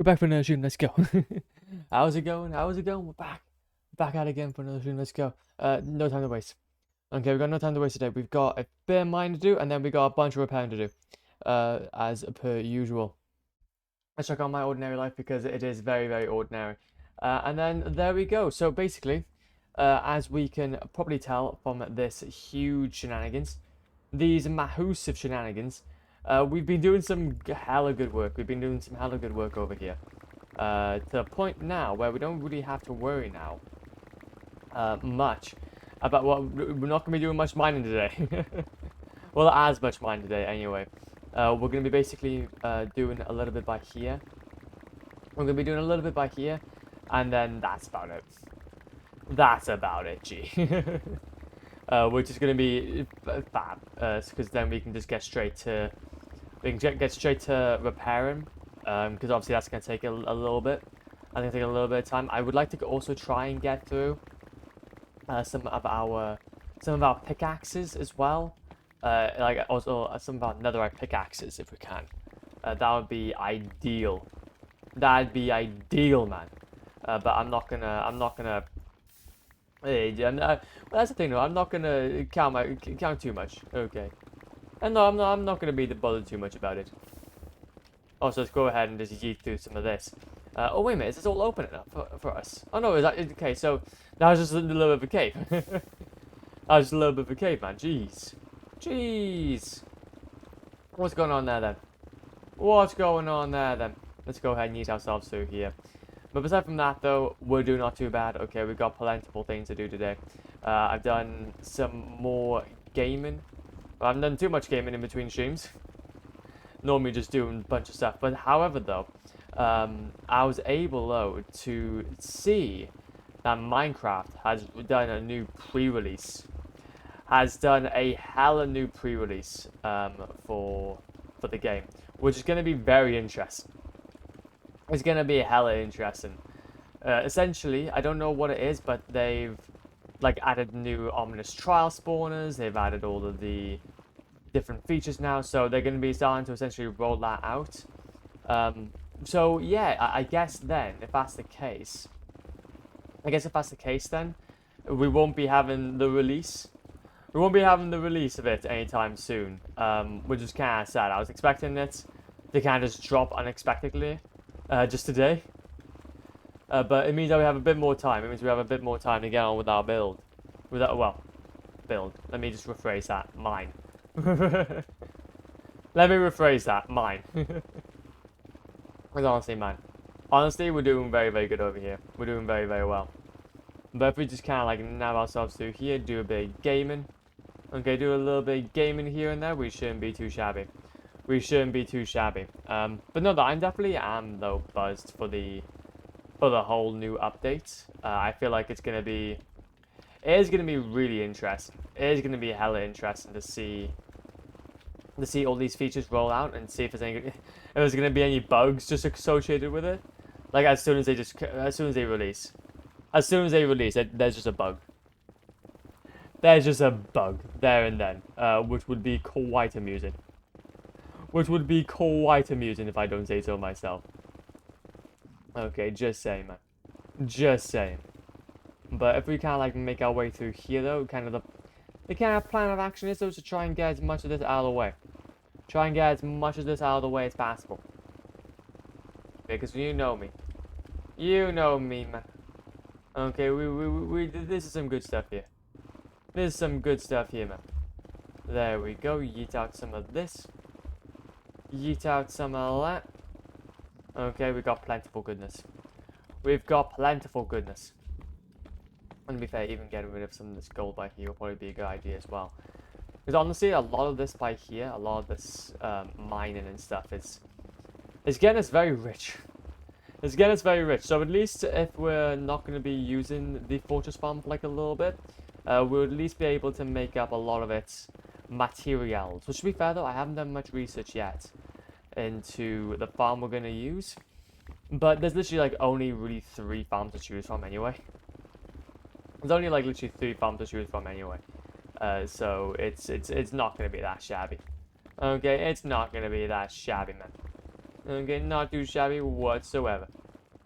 We're back for another stream. Let's go. How's it going? How's it going? We're back. Back at it again for another stream. Let's go. No time to waste. Okay, we've got no time to waste today. We've got a bit of mining to do, and then we got a bunch of repairing to do. As per usual. Let's check on my ordinary life because it is very, very ordinary. And then there we go. So basically, as we can probably tell from this huge shenanigans, these massive shenanigans, we've been doing some hella good work. We've been doing some hella good work over here. To the point now where we don't really have to worry now much about what we're not going to be doing much mining today. Well, as much mining today anyway. We're going to be basically doing a little bit by here. We're going to be doing a little bit by here, and then that's about it. That's about it, G. Which is going to be fab, because then we can just get straight to get straight to repairing, because obviously that's going to take a little bit. I think take a little bit of time. I would like to also try and get through some of our pickaxes as well, like also some of our netherite pickaxes if we can. That would be ideal. That'd be ideal, man. But I'm not gonna. Well, that's the thing, though. I'm not gonna count too much. Okay. And no, I'm not gonna be bothered too much about it. Also, let's go ahead and just yeet through some of this. Oh wait a minute, is this all open enough for us? Oh no, is that okay? So that was just a little bit of a cave. That was just a little bit of a cave, man. Jeez, jeez. What's going on there then? What's going on there then? Let's go ahead and yeet ourselves through here. But aside from that, though, we're doing not too bad. Okay, we've got plentiful things to do today. I've done some more gaming. Well, I haven't done too much gaming in between streams. Normally just doing a bunch of stuff. But however, though, I was able, though, to see that Minecraft has done a new pre-release. Has done a hella new pre-release for the game, which is going to be very interesting. It's going to be hella interesting. Essentially, I don't know what it is, but they've like added new ominous trial spawners. They've added all of the different features now, so they're going to be starting to essentially roll that out. So yeah, I guess then, if that's the case, then we won't be having the release. We won't be having the release of it anytime soon, which is kind of sad. I was expecting it to kind of just drop unexpectedly, just today. But it means that we have a bit more time. It means we have a bit more time to get on with our build. Build. Let me just rephrase that. Mine. Let me rephrase that. Mine. Because honestly, man. Honestly, we're doing very, very good over here. We're doing very, very well. But if we just kind of like nab ourselves through here, do a bit of gaming. Okay, do a little bit of gaming here and there, we shouldn't be too shabby. We shouldn't be too shabby. But no, I'm definitely though buzzed for the whole new update. I feel like it is gonna be really interesting. It is gonna be hella interesting to see all these features roll out and see if there's gonna be any bugs just associated with it. Like as soon as they release, there's just a bug. There's just a bug there and then, which would be quite amusing. Which would be quite amusing if I don't say so myself. Okay, just saying, man. Just saying. But if we kind of like make our way through here, though, kind of the kind of plan of action is though to try and get as much of this out of the way. Try and get as much of this out of the way as possible. Because you know me. You know me, man. Okay, this is some good stuff here. There's some good stuff here, man. There we go. Yeet out some of this. Yeet out some of that. Okay, we got plentiful goodness. We've got plentiful goodness. And to be fair, even getting rid of some of this gold by here will probably be a good idea as well. Because honestly, a lot of this by here, a lot of this mining and stuff, it's getting us very rich. It's getting us very rich. So at least if we're not going to be using the fortress farm for like a little bit, we'll at least be able to make up a lot of its materials. Which to be fair though, I haven't done much research yet into the farm we're going to use. But there's literally like only really 3 farms to choose from anyway. There's only like literally 3 farms to choose from anyway. So it's not going to be that shabby. Okay, it's not going to be that shabby, man. Okay, not too shabby whatsoever.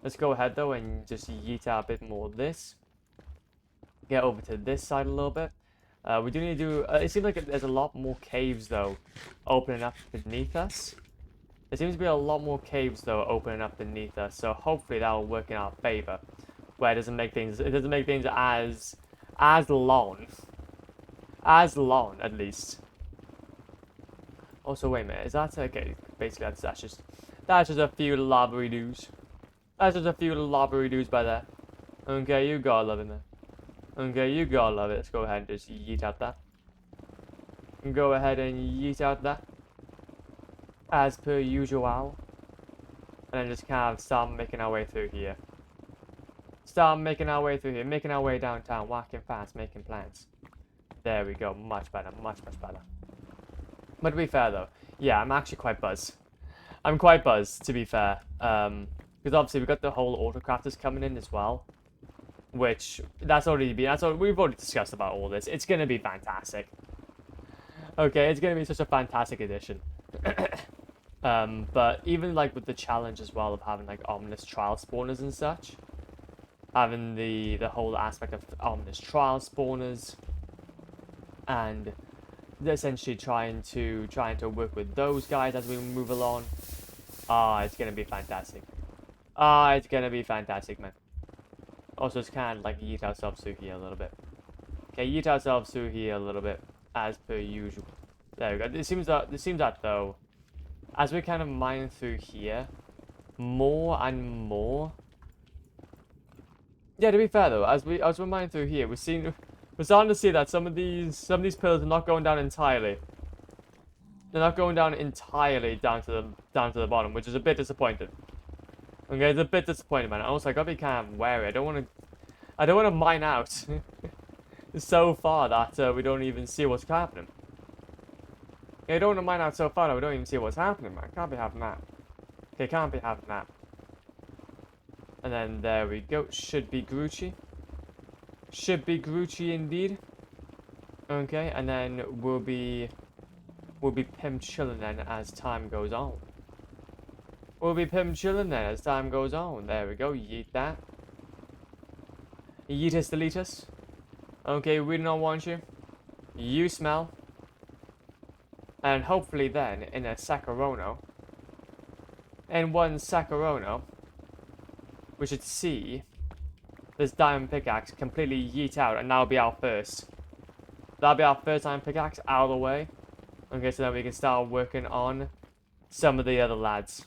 Let's go ahead though and just yeet out a bit more of this. Get over to this side a little bit. We do need to do... it seems like there's a lot more caves though opening up beneath us. There seems to be a lot more caves though opening up beneath us, so hopefully that will work in our favor. Where it doesn't make things as long. As long at least. Also, wait a minute, is that okay? Basically, that's just a few lobbery doos. That's just a few lobbery doos by there. Okay, you gotta love it, man. Okay, you gotta love it. Let's go ahead and just yeet out that. Go ahead and yeet out that. As per usual. And then just kind of start making our way through here. Start making our way through here. Making our way downtown. Walking fast, making plans. There we go. Much better. Much better. But to be fair though, yeah, I'm actually quite buzzed. I'm quite buzzed, to be fair. Because obviously we've got the whole autocrafters coming in as well. Which, we've already discussed about all this. It's going to be fantastic. Okay, it's going to be such a fantastic addition. But even like with the challenge as well of having like ominous trial spawners and such. Having the whole aspect of ominous trial spawners. And essentially trying to work with those guys as we move along. It's gonna be fantastic. It's gonna be fantastic, man. Also, it's kind of like yeet ourselves through here a little bit. Okay, yeet ourselves through here a little bit, as per usual. There we go. It seems that though, as we kind of mine through here, more and more. Yeah, to be fair though, as we're mining through here, we're starting to see that some of these pillars are not going down entirely. They're not going down entirely down to the bottom, which is a bit disappointing. Okay, it's a bit disappointing, man. Also, I gotta be kind of wary. I don't want to mine out so far that we don't even see what's happening. Okay, I don't want to mine out so far that we don't even see what's happening, man. Can't be having that. Okay, can't be having that. And then there we go. Should be Grucci. Should be Grucci indeed. Okay, and then we'll be pimp chilling then as time goes on. We'll be pimp chilling then as time goes on. There we go. Yeet that. Yeetus deletus. Okay, we don't want you. You smell. And hopefully then in a Saccharono. In one Saccharono, we should see this diamond pickaxe completely yeet out, and that'll be our first. That'll be our first diamond pickaxe out of the way. Okay, so then we can start working on some of the other lads.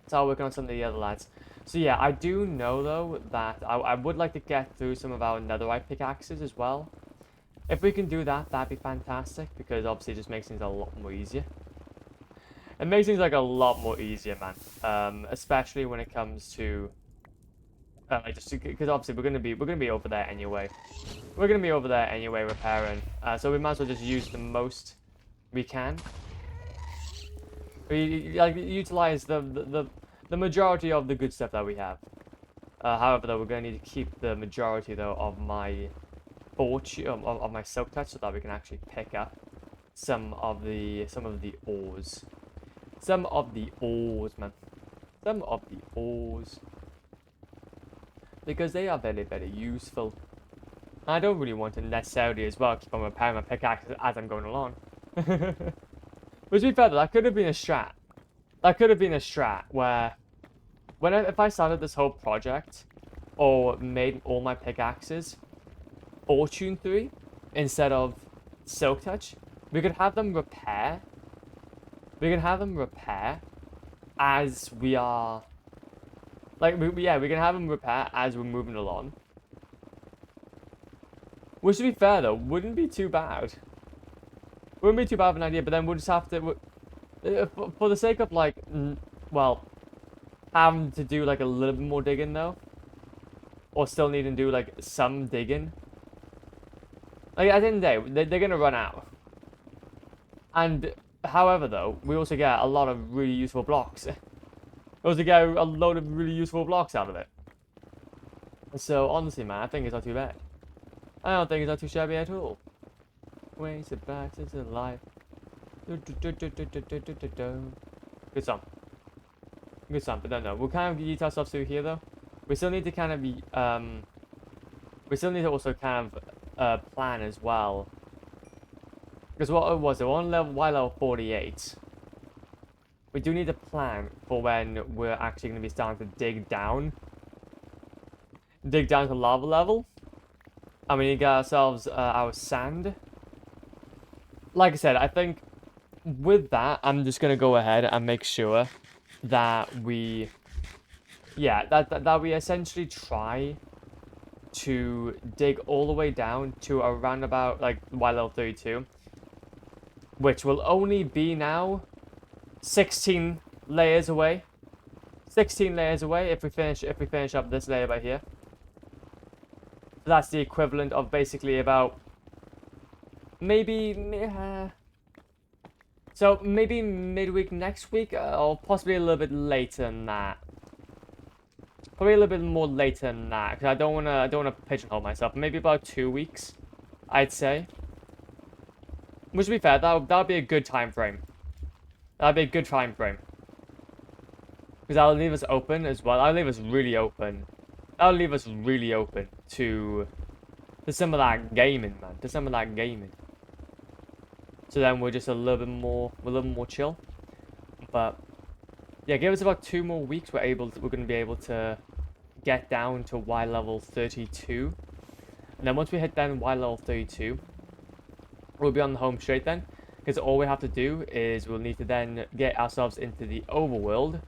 So yeah, I do know though that I would like to get through some of our netherite pickaxes as well. If we can do that, that'd be fantastic, because obviously it just makes things a lot more easier. It makes things like a lot more easier, man. Especially when it comes to just because obviously we're gonna be over there anyway. We're gonna be over there anyway repairing. So we might as well just use the most we can. We like utilize the majority of the good stuff that we have. However, though, we're gonna need to keep the majority though of my fortune of my silk touch so that we can actually pick up some of the ores. Some of the ores, man. Some of the ores. Because they are very, very useful. I don't really want to necessarily as well keep on repairing my pickaxe as I'm going along. But to be fair though, that could have been a strat. That could have been a strat where if I started this whole project or made all my pickaxes Fortune 3 instead of Silk Touch, we could have them repair. We can have them repair as we are. Like, we can have them repair as we're moving along. Which, to be fair though, wouldn't be too bad. Wouldn't be too bad of an idea, but then we'll just have to, for the sake of like, well, having to do like a little bit more digging though, or still needing to do like some digging. Like at the end of the day, they're gonna run out. And however though, we also get a lot of really useful blocks. We also get a load of really useful blocks out of it. So honestly, man, I think it's not too bad. I don't think it's not too shabby at all. Ways it back into life. Good song. good start, but no. We'll kind of yeet ourselves through here, though. We still need to kind of be, we still need to also kind of, plan as well. Because what it was, we're on level 48. We do need a plan for when we're actually going to be starting to dig down. Dig down to lava level. And we need to get ourselves our sand. Like I said, I think with that, I'm just going to go ahead and make sure that we... Yeah, that we essentially try to dig all the way down to around about, like, Y level 32. Which will only be now 16 layers away. 16 layers away if we finish up this layer right here. That's the equivalent of basically about maybe so maybe midweek next week, or possibly a little bit later than that. Probably a little bit more later than that, because I don't wanna pigeonhole myself. Maybe about 2 weeks, I'd say. Which, to be fair, that'll be a good time frame. That'd be a good time frame. Because that'll leave us open as well. That'll leave us really open. That'll leave us really open to some of that gaming, man. To some of that gaming. So then we're just a little bit more chill. But yeah, give us about 2 more weeks. We're gonna be able to get down to Y level 32. And then once we hit down Y level 32, we'll be on the home straight then. Because all we have to do is we'll need to then get ourselves into the overworld.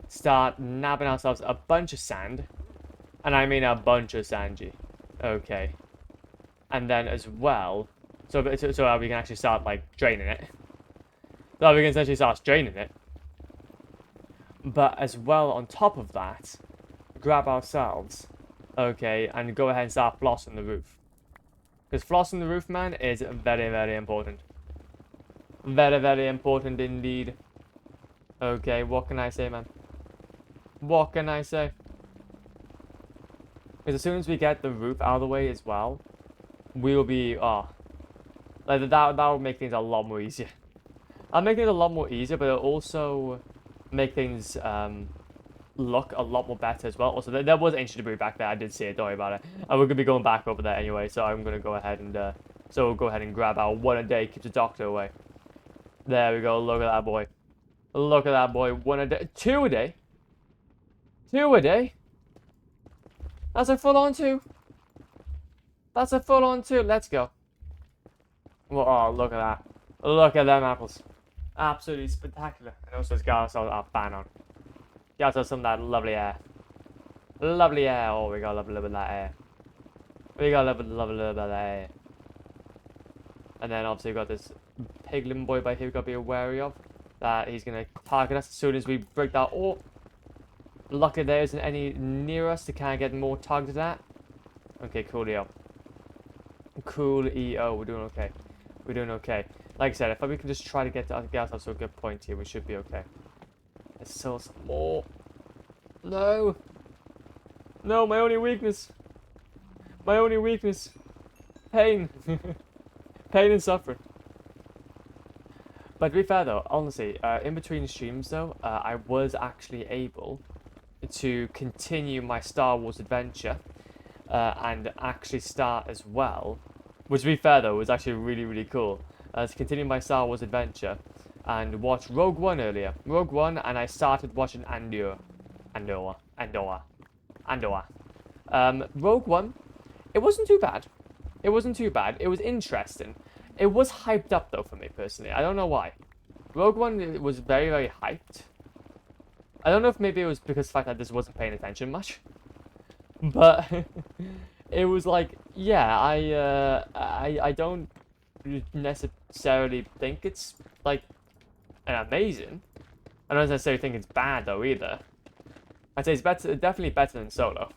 Start nabbing ourselves a bunch of sand. And I mean a bunch of sand, G. Okay. And then as well, so we can actually start, like, draining it. So we can essentially start draining it. But as well, on top of that, grab ourselves, okay, and go ahead and start flossing the roof. Because flossing the roof, man, is very, very important. Very, very important indeed. Okay, what can I say, man? What can I say? Because as soon as we get the roof out of the way as well, we will be, like, that will make things a lot more easier. I'll make things a lot more easier, but it'll also make things, look a lot more better as well. Also, there was ancient debris back there. I did see it. Don't worry about it. And we're gonna be going back over there anyway. So I'm gonna go ahead and we'll go ahead and grab our 1 a day. Keep the doctor away. There we go. Look at that boy. Look at that boy. 1 a day. 2 a day. 2 a day. That's a full-on 2. That's a full-on 2. Let's go. Well, oh, look at that. Look at them apples. Absolutely spectacular. And also, let's get ourselves our fan on. Get ourselves some of that lovely air. Lovely air. Oh, we got a little bit of that air. We got a little bit of that air. And then, obviously, we've got this piglin boy by here we've got to be wary of. That he's going to target us as soon as we break that. Oh, luckily there isn't any near us to kind of get more targeted at. Okay, coolio. Coolio. We're doing okay. We're doing okay. Like I said, if we can just try to get ourselves to a good point here, we should be okay. There's still some more. No. No, my only weakness. My only weakness. Pain. Pain and suffering. But to be fair though, honestly, in between streams though, I was actually able to continue my Star Wars adventure and actually start as well. Which, to be fair though, was actually really, really cool. To continue my Star Wars adventure and watch Rogue One earlier. Rogue One, and I started watching Andor. Rogue One, it wasn't too bad. It wasn't too bad. It was interesting. It was hyped up though for me personally. I don't know why. Rogue One was very, very hyped. I don't know if maybe it was because of the fact that I just wasn't paying attention much. But it was like, yeah, I don't necessarily think it's like an amazing. I don't necessarily think it's bad though either. I'd say it's better, definitely better than Solo.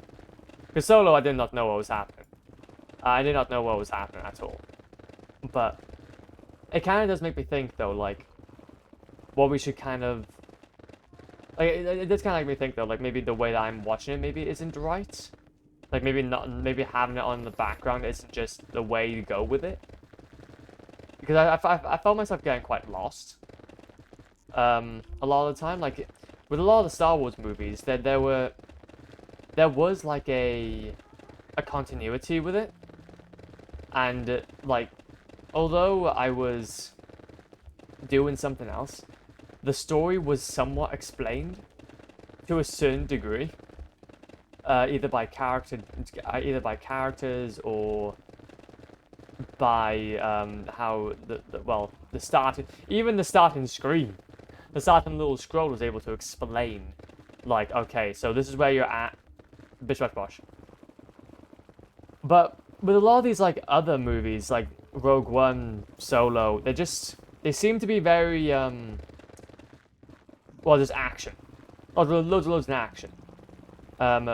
Because Solo, I did not know what was happening. I did not know what was happening at all. But it kind of does make me think though, like, what we should kind of, like, it does kind of make me think though, like, maybe the way that I'm watching it maybe isn't right. Like, maybe having it on the background isn't just the way to go with it. Because I felt myself getting quite lost. A lot of the time, like, with a lot of the Star Wars movies, there was like a continuity with it, and like although I was doing something else, the story was somewhat explained to a certain degree, either by characters or by how the starting even the starting screen, the starting little scroll was able to explain, like, okay, so this is where you're at, bish bash bosh. But with a lot of these like other movies, like Rogue One, Solo, they seem to be very there's action, loads of action,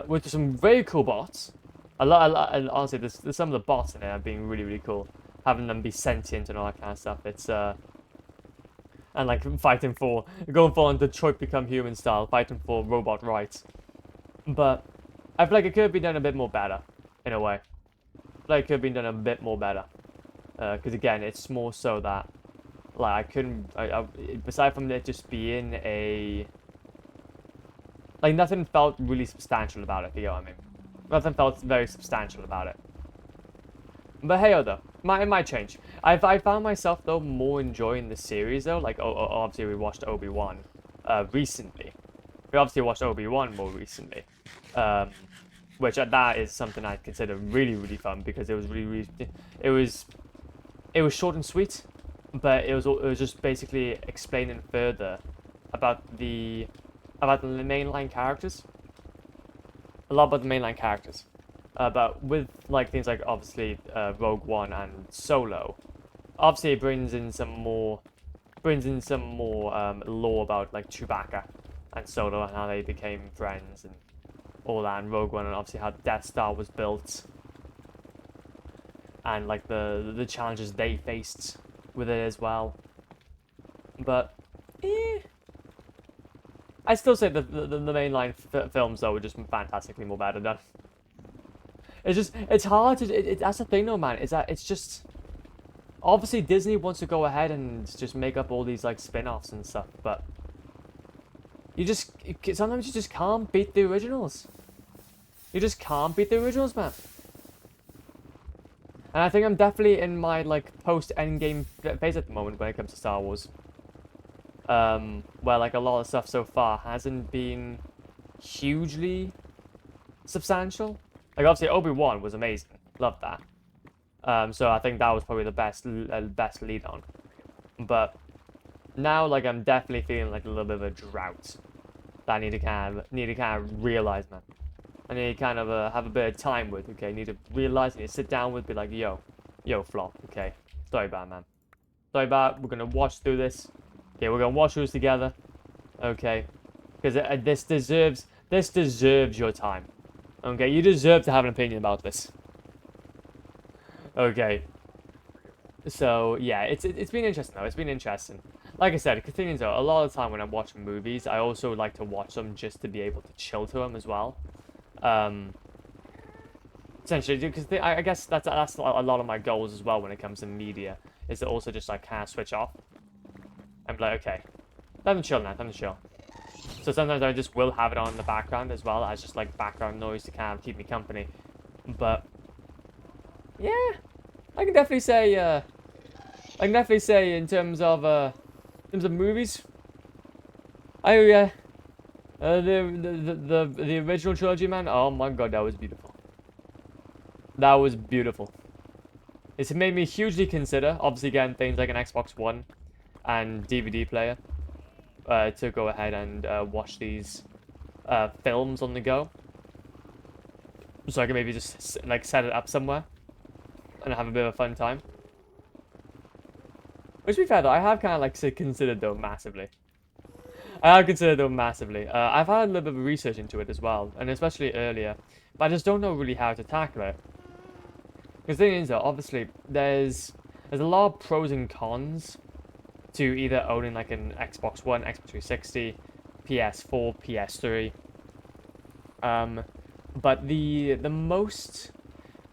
with some very cool bots. And honestly, there's some of the bots in there being really, really cool. Having them be sentient and all that kind of stuff. It's and like going for on Detroit Become Human style, fighting for robot rights. But I feel like it could have been done a bit more better, in a way. Like it could have been done a bit more better. Because again, it's more so that, like, aside from it just being like, nothing felt really substantial about it, if you know what I mean. Nothing felt very substantial about it. But hey, though, it might change. I found myself, though, more enjoying the series, though. Like, obviously, we watched Obi-Wan recently. We obviously watched Obi-Wan more recently. Which, that is something I consider really, really fun, because it was really, it was short and sweet, but it was just basically explaining further about the mainline characters. A lot about the mainline characters. But with like things like obviously Rogue One and Solo, obviously it brings in some more lore about like Chewbacca and Solo and how they became friends and all that, and Rogue One, and obviously how Death Star was built and like the challenges they faced with it as well. But I still say the mainline films though were just fantastically more better done. It's hard to, that's the thing though, man, is that it's just, obviously Disney wants to go ahead and just make up all these like spin-offs and stuff, but sometimes you just can't beat the originals. You just can't beat the originals, man. And I think I'm definitely in my like post-Endgame phase at the moment when it comes to Star Wars. Where like a lot of stuff so far hasn't been hugely substantial. Like obviously Obi-Wan was amazing, loved that. So I think that was probably the best lead on. But now like I'm definitely feeling like a little bit of a drought that I need to kind of realize, man. I need to kind of have a bit of time with. Okay, I need to realize, I need to sit down with, be like, yo, Flop. Okay, sorry about it, man. Sorry about it. We're gonna watch through this. Okay, we're gonna watch through this together. Okay, because this deserves your time. Okay, you deserve to have an opinion about this. Okay. So yeah, it's been interesting though. It's been interesting. Like I said, continuing though, a lot of the time when I'm watching movies, I also like to watch them just to be able to chill to them as well. Essentially, because I guess that's a lot of my goals as well when it comes to media, is to also just like kind of switch off and be like, okay, time to chill now, time to chill. So sometimes I just will have it on in the background as well as just like background noise to kind of keep me company. But yeah, I can definitely say in terms of movies, the original trilogy, man. Oh my god, that was beautiful. That was beautiful. It's made me hugely consider, obviously, getting things like an Xbox One and DVD player to go ahead and watch these films on the go. So I can maybe just like set it up somewhere and have a bit of a fun time. Which, to be fair though, I have kind of like considered though massively. I've had a little bit of research into it as well, and especially earlier, but I just don't know really how to tackle it. Because the thing is though, obviously, there's a lot of pros and cons to either owning like an Xbox One, Xbox 360, PS4, PS3. But the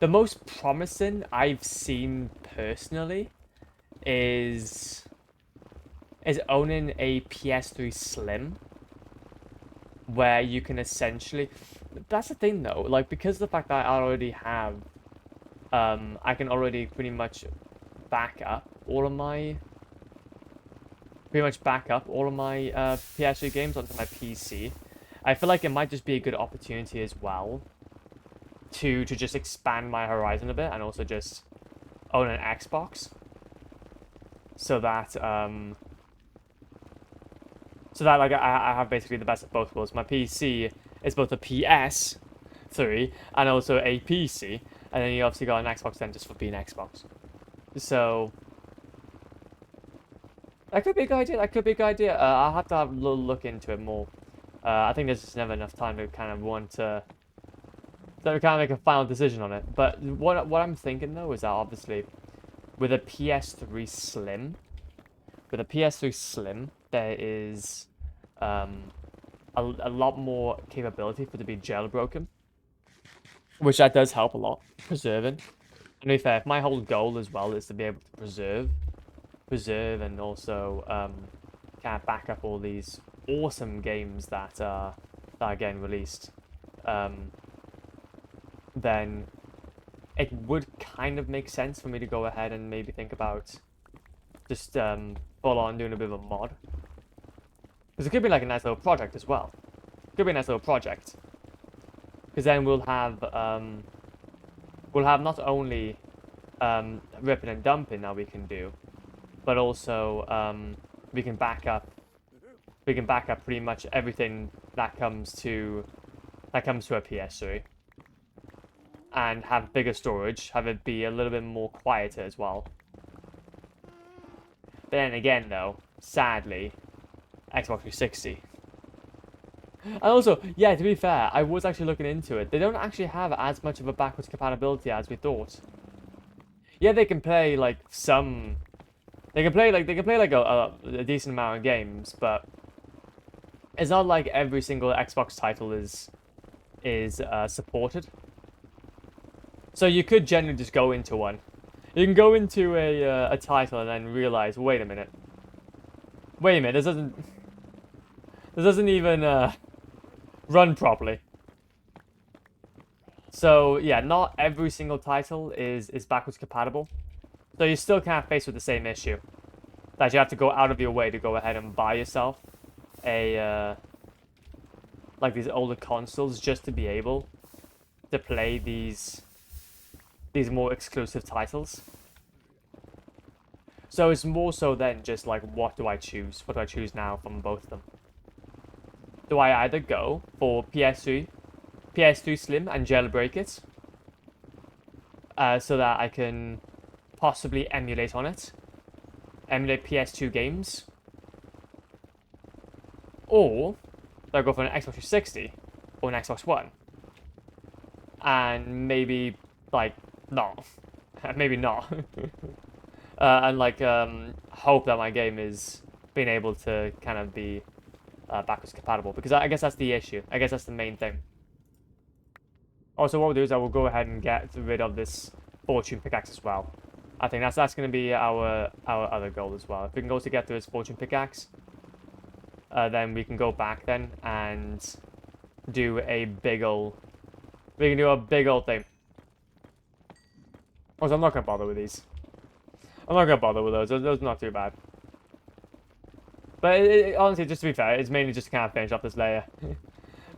most promising I've seen personally is owning a PS3 Slim. where you can essentially. That's the thing though, like because of the fact that I already have, I can already back up all of my, pretty much back up all of my PS3 games onto my PC. I feel like it might just be a good opportunity as well to just expand my horizon a bit and also just own an Xbox, so that like I have basically the best of both worlds. My PC is both a PS3 and also a PC, and then you obviously got an Xbox then just for being Xbox. So that could be a good idea. That could be a good idea. I'll have to have a little look into it more. I think there's just never enough time to kind of want to kind of make a final decision on it. But what I'm thinking though is that obviously with a PS3 Slim, there is a lot more capability for it to be jailbroken, which that does help a lot preserving. And to be fair, if my whole goal as well is to be able to preserve, and also kind of back up all these awesome games that are getting released, then it would kind of make sense for me to go ahead and maybe think about just full on doing a bit of a mod. Because it could be like a nice little project as well. It could be a nice little project. Because then we'll have not only ripping and dumping that we can do, but also we can back up pretty much everything that comes to a PS3, and have bigger storage, have it be a little bit more quieter as well. But then again though, sadly, Xbox 360. And also, yeah, to be fair, I was actually looking into it. They don't actually have as much of a backwards compatibility as we thought. Yeah, they can play like some. They can play like a decent amount of games, but it's not like every single Xbox title is supported. So you could generally just go into one. You can go into a title and then realize, wait a minute, this doesn't even run properly. So yeah, not every single title is backwards compatible. So you're still kind of faced with the same issue, that you have to go out of your way to go ahead and buy yourself a like these older consoles just to be able to play these more exclusive titles. So it's more so than just like, what do I choose? What do I choose now from both of them? Do I either go for PS3 Slim and jailbreak it, so that I can possibly emulate PS2 games, or do I go for an Xbox 360 or an Xbox One, and maybe like not, maybe not, and like hope that my game is being able to kind of be backwards compatible, because I guess that's the issue. I guess that's the main thing. Also, what we'll do is I will go ahead and get rid of this fortune pickaxe as well. I think that's going to be our other goal as well. If we can go to get through this fortune pickaxe, then we can go back then and do a big ol' we can do a big old thing. Also, I'm not going to bother with these. I'm not going to bother with those. Those are not too bad. But honestly, just to be fair, it's mainly just to kind of finish up this layer.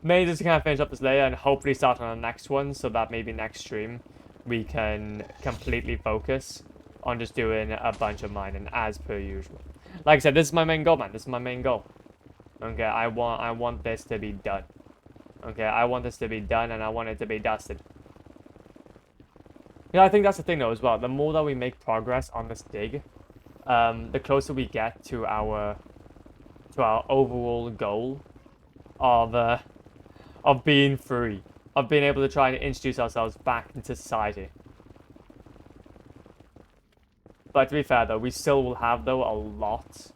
Mainly just to kind of finish up this layer and hopefully start on the next one, so that maybe next stream we can completely focus on just doing a bunch of mining as per usual. Like I said, this is my main goal, man. This is my main goal. Okay, I want this to be done. Okay, I want this to be done, and I want it to be dusted. Yeah, I think that's the thing though as well. The more that we make progress on this dig, the closer we get to our overall goal of being free, of being able to try and introduce ourselves back into society. But to be fair though, we still will have though a lot.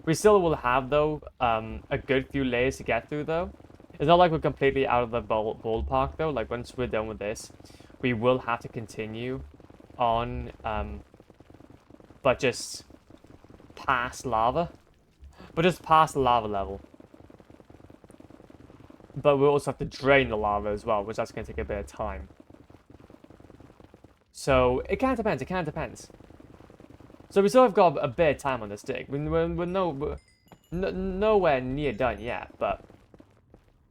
We still will have though a good few layers to get through though. It's not like we're completely out of the ballpark though. Like once we're done with this, we will have to continue on, but just past lava. But just past the lava level. but we also have to drain the lava as well, which that's going to take a bit of time. So it kind of depends. It kind of depends. So we still have got a bit of time on this dig. We're nowhere near done yet, but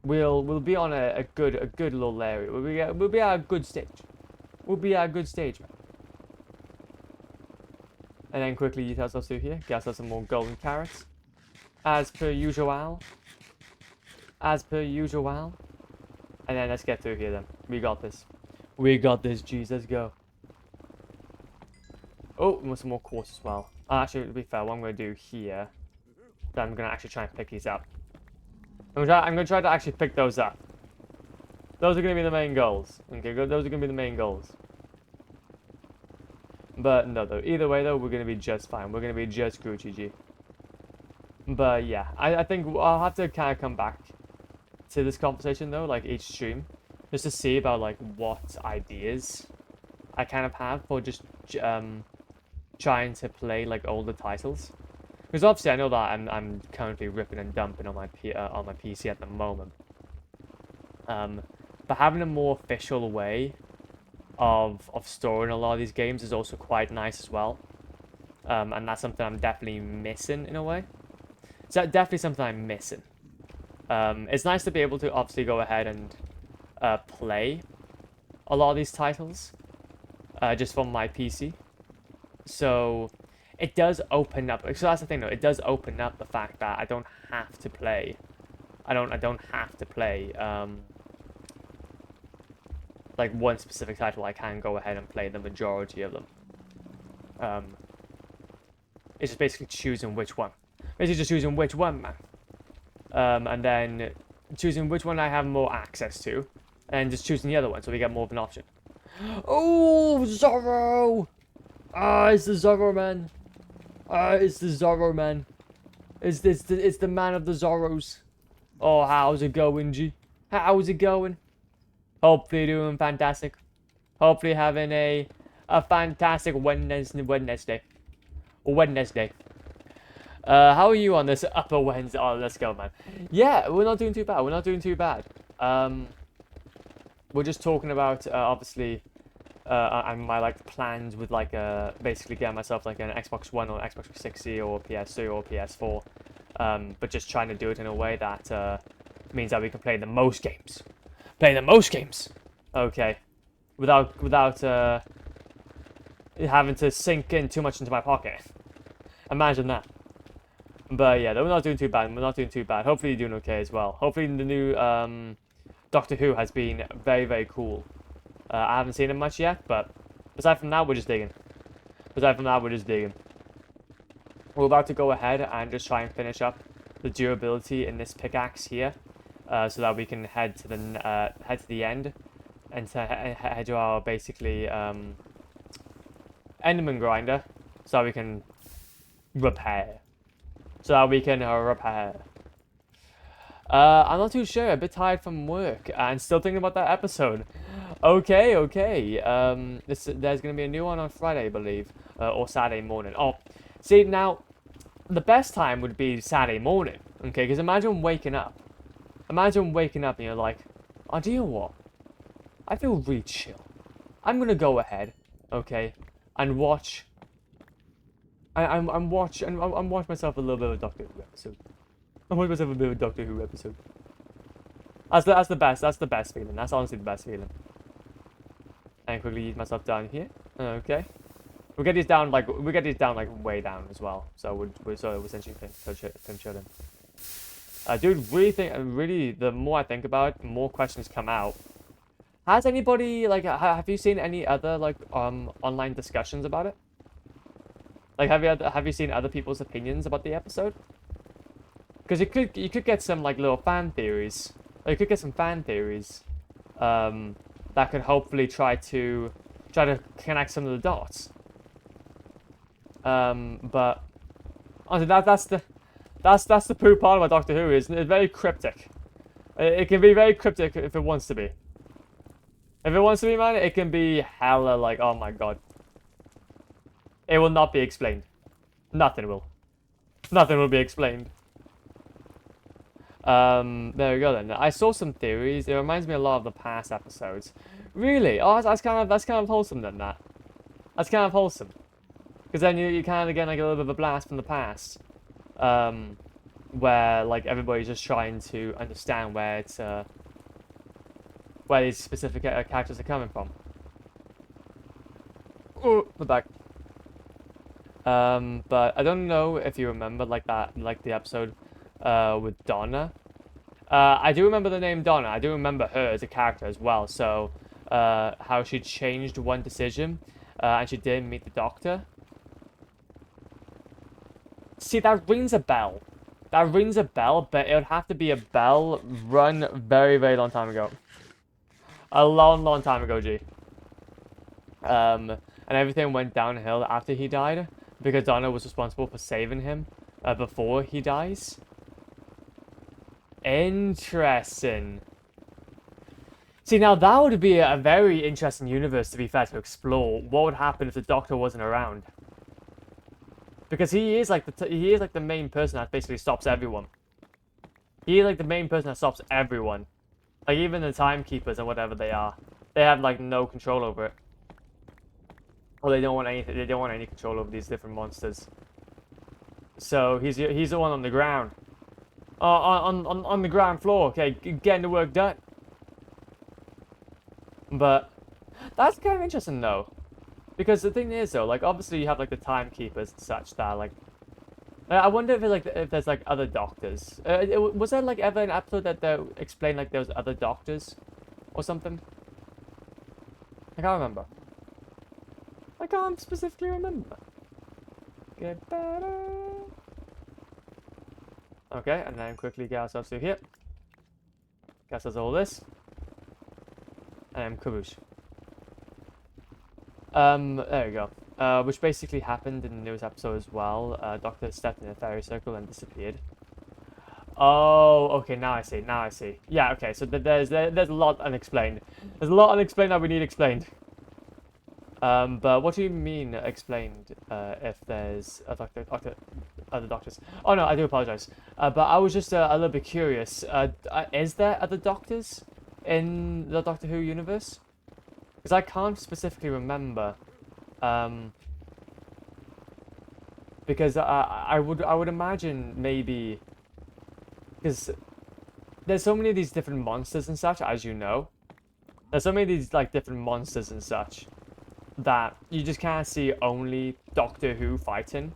we'll be on a good little area. We'll be at a good stage. We'll be at a good stage, man. And then quickly eat ourselves through here. Get ourselves some more golden carrots. As per usual. As per usual. And then let's get through here then. We got this. We got this, jeez. Let's go. Oh, and some more quartz as well. Actually, to be fair, what I'm going to do here, then I'm going to actually try and pick these up. I'm going to try to actually pick those up. Those are going to be the main goals. Okay, those are going to be the main goals. But no, though. Either way, though, we're going to be just fine. We're going to be just Gucci G. But yeah, I think I'll have to kind of come back to this conversation, though, like each stream, just to see about, like, what ideas I kind of have for just trying to play, like, older titles. Because obviously I know that I'm currently ripping and dumping on my PC at the moment. But having a more official way of storing a lot of these games is also quite nice as well. And that's something I'm definitely missing in a way. So definitely something I'm missing. It's nice to be able to obviously go ahead and play a lot of these titles just from my PC. So it does open up. So that's the thing, though. It does open up the fact that I don't have to play. I don't have to play like one specific title. I can go ahead and play the majority of them. It's just basically choosing which one. Basically just choosing which one, man. And then choosing which one I have more access to, and just choosing the other one so we get more of an option. Oh, Zorro! Ah, it's the Zorro man. It's the Zorro man. It's the man of the Zorros. Oh, how's it going, G? How's it going? Hopefully doing fantastic. Hopefully having a fantastic Wednesday. How are you on this upper Wednesday? Oh, let's go, man. Yeah, we're not doing too bad. We're not doing too bad. We're just talking about obviously my like plans with like basically getting myself like an Xbox One or Xbox 360 or PS3 or PS4, but just trying to do it in a way that means that we can play the most games. Okay, without having to sink in too much into my pocket. Imagine that. But yeah, we're not doing too bad. Hopefully you're doing okay as well. Hopefully the new Doctor Who has been very, very cool. I haven't seen it much yet, but aside from that, we're just digging. We're about to go ahead and just try and finish up the durability in this pickaxe here, so that we can head to the end and to head to our basically Enderman grinder, so we can repair. I'm not too sure. A bit tired from work and still thinking about that episode. Okay. There's gonna be a new one on Friday, I believe, or Saturday morning. Oh, see now, the best time would be Saturday morning. Okay, because imagine waking up and you're like, oh, do you know what? I feel really chill. I'm gonna go ahead, okay, and watch. I'm watch myself a little bit of a Doctor Who episode. That's the best. That's the best feeling. That's honestly the best feeling. And quickly ease myself down here. Okay. We get these down like way down as well. So we're essentially pinch them. Dude, really, the more I think about it, the more questions come out. Has anybody have you seen any other online discussions about it? Like, have you seen other people's opinions about the episode? Because you could get some little fan theories. Or you could get some fan theories that could hopefully try to connect some of the dots. But honestly, that's the poo part about Doctor Who is it's very cryptic. It can be very cryptic if it wants to be. If it wants to be, man, it can be hella oh my god. It will not be explained. Nothing will be explained. There we go then. I saw some theories. It reminds me a lot of the past episodes. Really? Oh, that's kind of wholesome then. That's kind of wholesome. Because then you kind of get like a little bit of a blast from the past, where like everybody's just trying to understand where where these specific characters are coming from. Oh, we're back. But I don't know if you remember like the episode, with Donna. I do remember the name Donna. I do remember her as a character as well. So, how she changed one decision, and she didn't meet the doctor. See, that rings a bell. That rings a bell, but it would have to be a bell run very, very long time ago. A long, long time ago, G. And everything went downhill after he died, because Donna was responsible for saving him, before he dies. Interesting. See, now that would be a very interesting universe, to be fair, to explore. What would happen if the Doctor wasn't around? Because he is like the main person that basically stops everyone. He is like the main person that stops everyone. Like even the timekeepers and whatever they are, they have like no control over it. Or they don't want anything. They don't want any control over these different monsters. So he's the one on the ground. On the ground floor. Okay, getting the work done. But that's kind of interesting though. Because the thing is, though, like, obviously you have, like, the timekeepers and such that, like... I wonder if there's, like, other doctors. Was there, like, ever an episode that they explained, like, there was other doctors? Or something? I can't remember. I can't specifically remember. Get better. Okay, and then quickly get ourselves through here. Guess that's all this. And kaboosh. There we go. Which basically happened in the newest episode as well. Doctor stepped in a fairy circle and disappeared. Oh, okay, now I see, now I see. Yeah, okay, so there's a lot unexplained. There's a lot unexplained that we need explained. But what do you mean explained, if there's a other doctors? Oh no, I do apologize. But I was just a little bit curious. Is there other doctors in the Doctor Who universe? Because I can't specifically remember, because I would imagine maybe, because there's so many of these different monsters and such, as you know. There's so many of these like different monsters and such that you just can't see only Doctor Who fighting.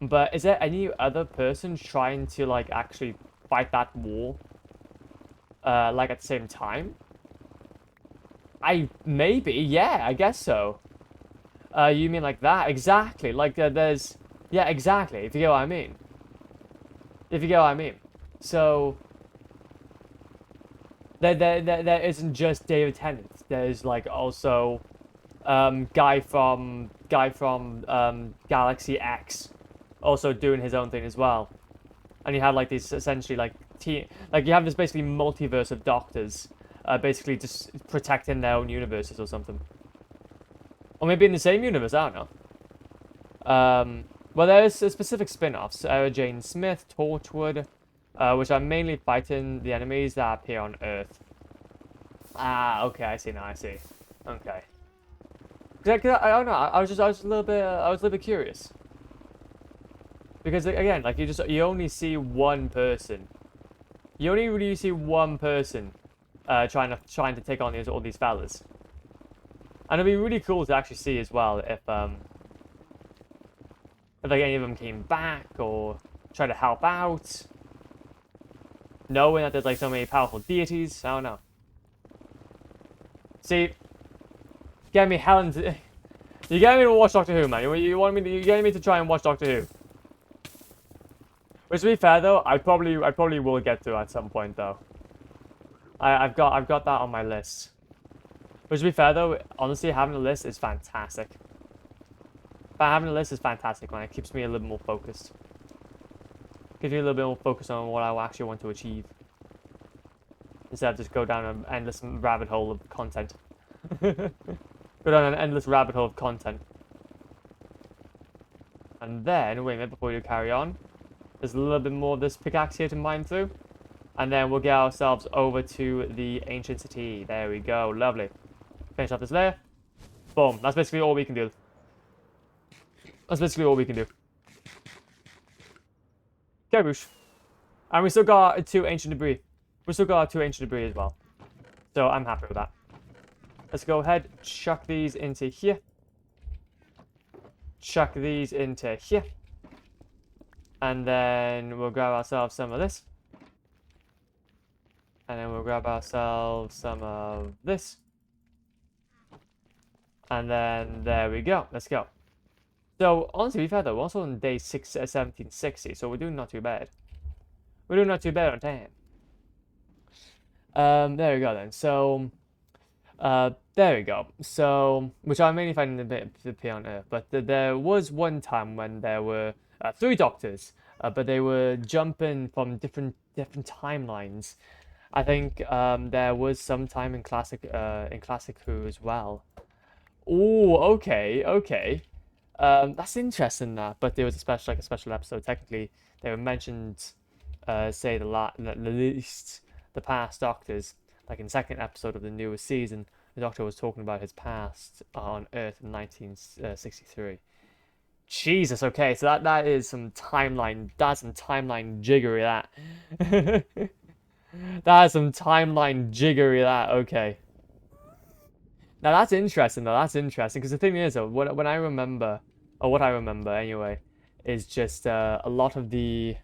But is there any other person trying to like actually fight that war, like at the same time? Maybe, yeah, I guess so. You mean like that? Exactly. Like there's, yeah, exactly. If you get what I mean. If you get what I mean. So there isn't just David Tennant. There's like also guy from Galaxy X also doing his own thing as well. And you have like these essentially like you have this basically multiverse of doctors. Basically just protecting their own universes or something. Or maybe in the same universe, I don't know. Well, there's specific spin-offs. Jane Smith, Torchwood, which are mainly fighting the enemies that appear on Earth. Ah, okay, I see now, I see. Okay. I don't know, I was a little bit curious. Because, again, like, you only see one person. You only really see one person trying to take on all these fellas. And it'd be really cool to actually see as well if like any of them came back or try to help out, knowing that there's like so many powerful deities. I don't know. See, get me hell into you get me to watch Doctor Who, man. You get me to try and watch Doctor Who. Which, to be fair though, I probably will get to at some point though. I've got that on my list. Which, to be fair though, honestly, having a list is fantastic. But having a list is fantastic, man. It keeps me a little more focused. Gives me a little bit more focus on what I actually want to achieve. Instead of just go down an endless rabbit hole of content. Go down an endless rabbit hole of content. And then, wait a minute before you carry on. There's a little bit more of this pickaxe here to mine through. And then we'll get ourselves over to the ancient city. There we go. Lovely. Finish off this layer. Boom. That's basically all we can do. That's basically all we can do. Kaboosh. And we still got 2 ancient debris. We still got 2 ancient debris as well. So I'm happy with that. Let's go ahead, chuck these into here. Chuck these into here. And then we'll grab ourselves some of this. And then we'll grab ourselves some of this. And then there we go. Let's go. So, honestly, we've had though, also on day 1760, so we're doing not too bad. We're doing not too bad on time. There we go then. So, there we go. So, which I'm mainly finding a bit of the on Earth, but there was one time when there were 3 doctors, but they were jumping from different timelines. I think there was some time in Classic Who as well. Oh, okay. That's interesting that, but there was a special episode. Technically, they were mentioned, say the least the past doctors. Like in the 2nd episode of the newest season, the Doctor was talking about his past on Earth in 1963. Jesus, okay, so that is some timeline. That's some timeline jiggery. That. That is some timeline jiggery. That okay. Now that's interesting though. That's interesting because the thing is, though, when I remember, or what I remember anyway, is just a lot of the.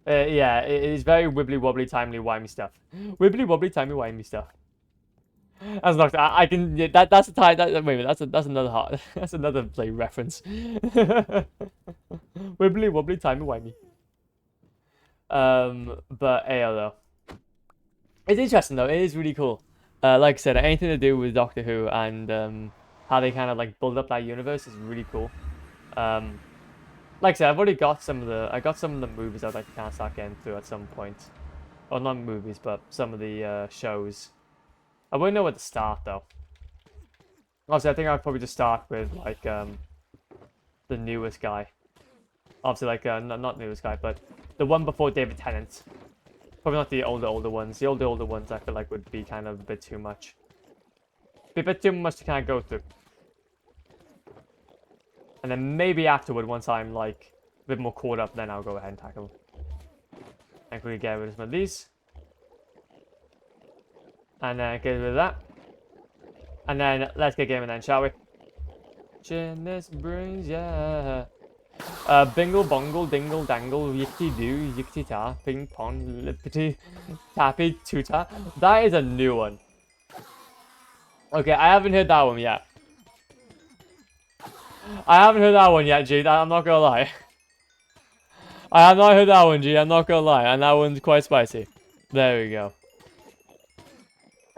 Yeah, it is very wibbly wobbly, timely wimey stuff. Wibbly wobbly, timey wimey stuff. That's not. I can. Yeah, that's a tie. Wait a minute. That's another hot. That's another play reference. Wibbly wobbly, timey wimey. But yeah, though, it's interesting though. It is really cool. Like I said, anything to do with Doctor Who and how they kind of like build up that universe is really cool. Like I said, I've already got some of the movies I'd like to kind of start getting through at some point. Well, not movies, but some of the shows. I wouldn't know where to start though. Obviously, I think I'd probably just start with like the newest guy. Obviously, like not newest guy, but the one before David Tennant. Probably not the older ones. The older ones I feel like would be kind of a bit too much. Be a bit too much to kind of go through. And then maybe afterward, once I'm like a bit more caught up, then I'll go ahead and tackle them. And quickly get rid of some of these. And then get rid of that. And then let's get gaming then, shall we? Chin brains, yeah. Bingle bongle dingle dangle yickety doo yickety ta ping pong lippity tappy tuta. That is a new one. Okay, I haven't heard that one yet. I haven't heard that one yet, G. I'm not gonna lie. I have not heard that one, G. I'm not gonna lie, and that one's quite spicy. There we go.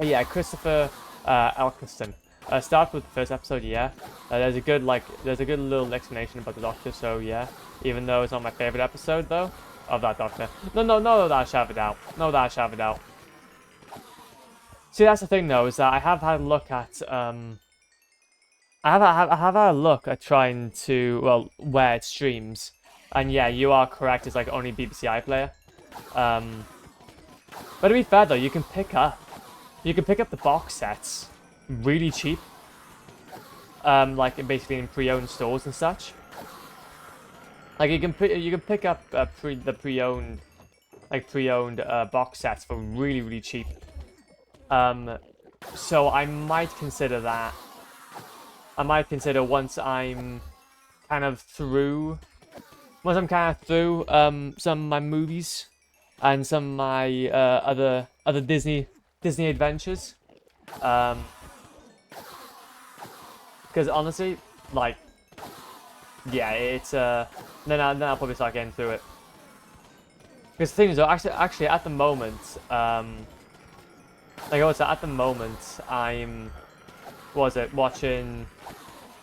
Yeah, Christopher Eccleston. Start with the first episode, yeah. There's a good little explanation about the Doctor, so yeah. Even though it's not my favorite episode though of that Doctor. No, that shove it out. No, that shove it out. See, that's the thing though, is that I have had a look at I have had a look at trying to where it streams, and yeah, you are correct. It's like only BBC iPlayer. But to be fair though, you can pick up the box sets really cheap, like basically in pre-owned stores and such. Like you can pick up the pre-owned box sets for really cheap. So I might consider that. I might consider once I'm kind of through some of my movies and some of my other Disney adventures. Because honestly, like, yeah, it's then I'll probably start getting through it. Because the thing is, though, actually at the moment, at the moment I'm watching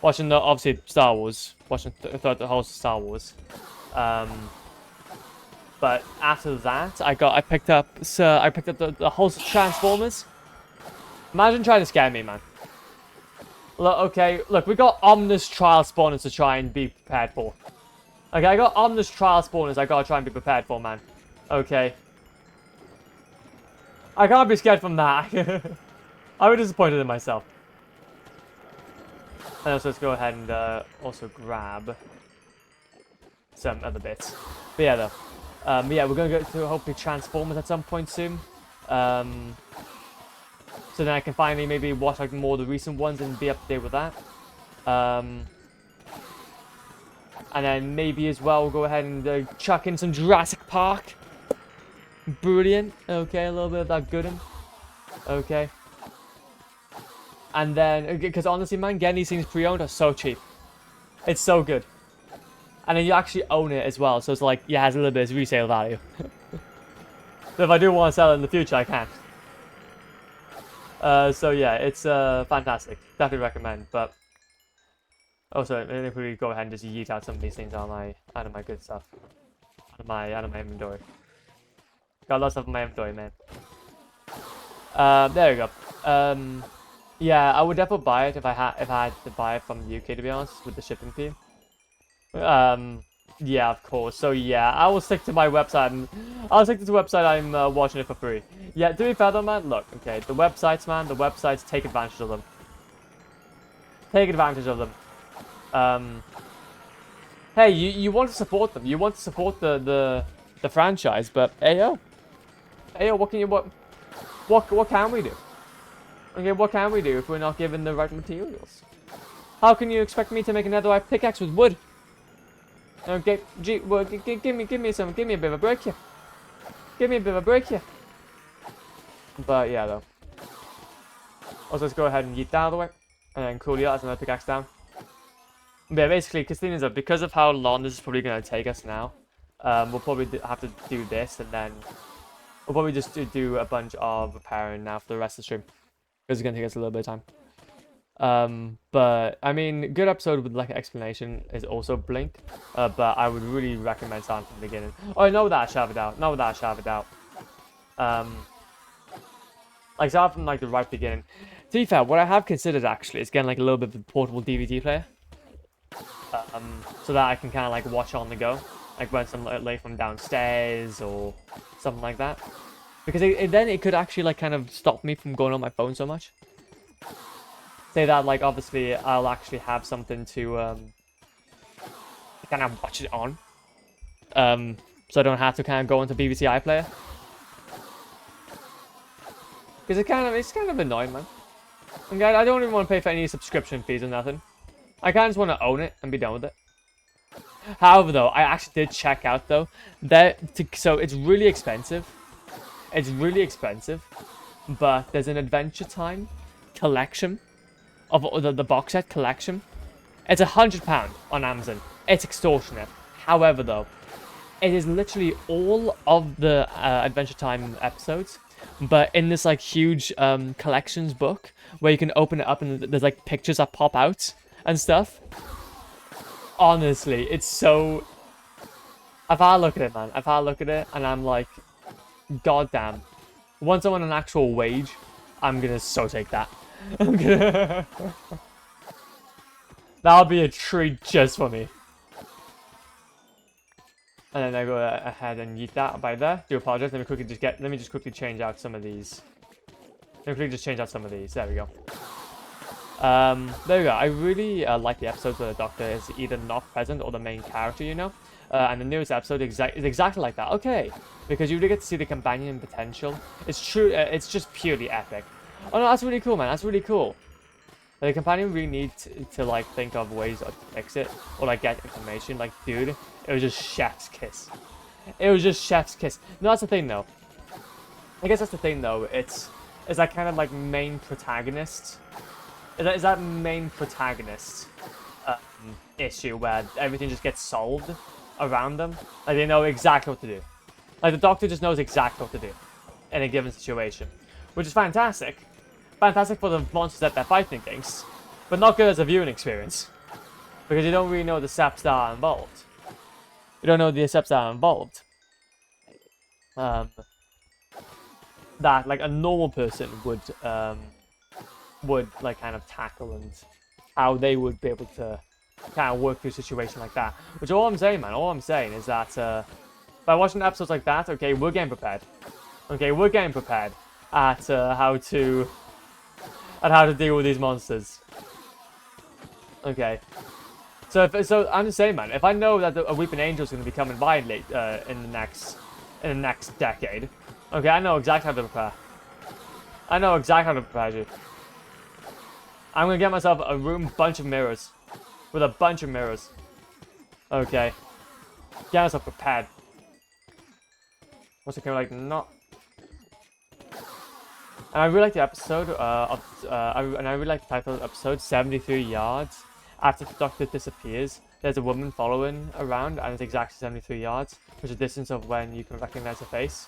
the obviously Star Wars, watching the whole Star Wars. But after that, I picked up the whole Transformers. Imagine trying to scare me, man. Look, we got Omnis Trial Spawners to try and be prepared for. Okay, I got Omnis Trial Spawners I gotta try and be prepared for, man. Okay. I can't be scared from that. I was disappointed in myself. And also, let's go ahead and also grab some other bits. But yeah, though. Yeah, we're going to go to hopefully Transformers at some point soon. So then I can finally maybe watch like more of the recent ones and be up to date with that. And then maybe as well go ahead and chuck in some Jurassic Park. Brilliant. Okay, a little bit of that good'em. Okay. And then, because honestly, man, getting these things pre-owned are so cheap. It's so good. And then you actually own it as well, so it's like, yeah, it has a little bit of resale value. So if I do want to sell it in the future, I can. So yeah, it's fantastic. Definitely recommend. But also, if we go ahead and just yeet out some of these things out of my good stuff, out of my inventory. Got lots of my inventory, man. There we go. Yeah, I would definitely buy it if I had to buy it from the UK, to be honest, with the shipping fee. Yeah, of course. So yeah, I will stick to my website. And I'll stick to the website. I'm watching it for free. Yeah, to be fair though, man. Look, okay, the websites, man. The websites, take advantage of them. Take advantage of them. Hey, you want to support them. You want to support the franchise, but ayo, what can you what can we do? Okay, what can we do if we're not given the right materials? How can you expect me to make another pickaxe with wood? Okay, give me a bit of a break here. Give me a bit of a break here. But yeah, though. Also, let's go ahead and yeet that out of the way, and then coolio as another pickaxe down. But yeah, basically, because of how long this is probably going to take us now, we'll probably have to do this, and then we'll probably just do a bunch of repairing now for the rest of the stream. Because it's going to take us a little bit of time. But, I mean, good episode with, like, an explanation is also Blink. But I would really recommend starting from the beginning. Oh, no, that I shove it out. No, that I shove it out. Like, start from, like, the right beginning. To be fair, what I have considered, actually, is getting, like, a little bit of a portable DVD player. So that I can kind of, like, watch on the go. Like, when I'm late from downstairs or something like that. Because then it could actually, like, kind of stop me from going on my phone so much. Say that, like, obviously, I'll actually have something to, kind of watch it on. So I don't have to kind of go into BBC iPlayer. Because it's kind of annoying, man. Okay, I don't even want to pay for any subscription fees or nothing. I kind of just want to own it and be done with it. However, though, I actually did check out, though, so it's really expensive. It's really expensive, but there's an Adventure Time collection of the box set collection. It's £100 on Amazon. It's extortionate. However, though, it is literally all of the Adventure Time episodes, but in this like huge collections book where you can open it up and there's like pictures that pop out and stuff. Honestly, it's so. I've had a look at it, man. I've had a look at it, and I'm like, goddamn. Once I'm on an actual wage, I'm gonna so take that. I'm gonna. That'll be a treat just for me. And then I go ahead and yeet that by there. Do apologize. Let me just quickly change out some of these. Let me quickly just change out some of these. There we go. There we go. I really like the episodes where the Doctor is either not present or the main character, you know? And the newest episode is exactly like that. Okay. Because you really get to see the companion potential. It's true. It's just purely epic. Oh no, that's really cool, man. That's really cool. The companion really needs to like think of ways to fix it or like get information. Like, dude, it was just chef's kiss. It was just chef's kiss. No, that's the thing though. I guess that's the thing though. It's that kind of like main protagonist. Is that main protagonist issue where everything just gets solved around them? Like they know exactly what to do. Like the Doctor just knows exactly what to do in a given situation, which is fantastic. Fantastic for the monsters that they're fighting against, but not good as a viewing experience because you don't really know the steps that are involved. You don't know the steps that are involved. That like a normal person would like kind of tackle and how they would be able to kind of work through a situation like that. Which all I'm saying, man, all I'm saying is that by watching episodes like that, okay, we're getting prepared. Okay, we're getting prepared. at how to deal with these monsters. Okay. So I'm just saying, man. If I know that a Weeping Angel is going to be coming by late in the next decade, okay, I know exactly how to prepare. I know exactly how to prepare you. I'm gonna get myself a bunch of mirrors, with a bunch of mirrors. Okay. Get myself prepared. What's it kind of like? Not. And I really like the episode and I really like the title of the episode, 73 yards. After the Doctor disappears, there's a woman following around, and it's exactly 73 yards, which is the distance of when you can recognize a face.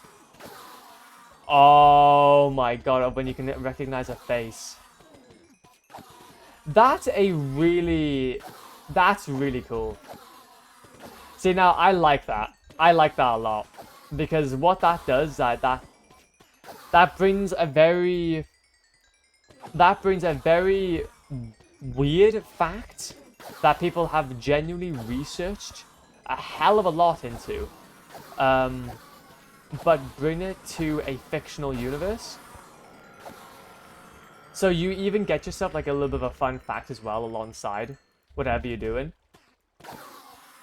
Oh my god, of when you can recognize a face. That's really cool. See, now I like that. I like that a lot, because what that does, that brings a very weird fact that people have genuinely researched a hell of a lot into, but bring it to a fictional universe. So you even get yourself like a little bit of a fun fact as well alongside whatever you're doing.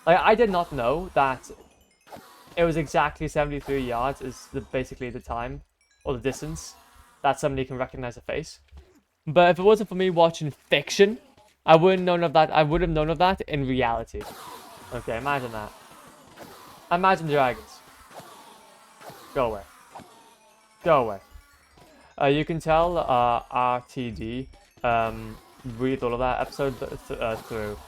Like, I did not know that it was exactly 73 yards is basically the time or the distance that somebody can recognize a face. But if it wasn't for me watching fiction, I wouldn't known of that. I would have known of that in reality. Okay, imagine that. Imagine dragons. Go away. Go away. You can tell RTD really thought of that episode through.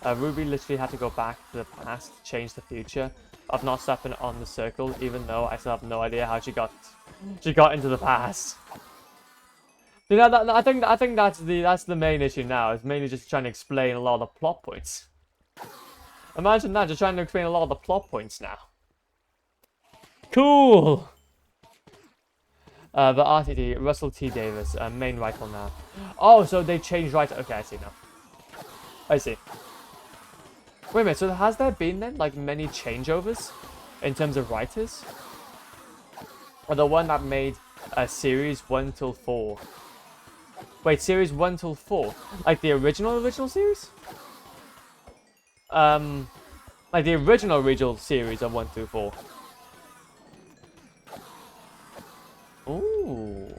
Ruby literally had to go back to the past to change the future of not stepping on the circle, even though I still have no idea how she got into the past. You know, I think that's the main issue now. It's mainly just trying to explain a lot of the plot points. Imagine that, just trying to explain a lot of the plot points now. Cool. But RTD, Russell T Davis, main writer now. Oh, so they changed writer. Okay, I see now. I see. Wait a minute. So has there been then like many changeovers in terms of writers? Or the one that made series 1 till 4? Wait, series 1 till 4? Like the original series? Like the original series of 1 through 4. Ooh.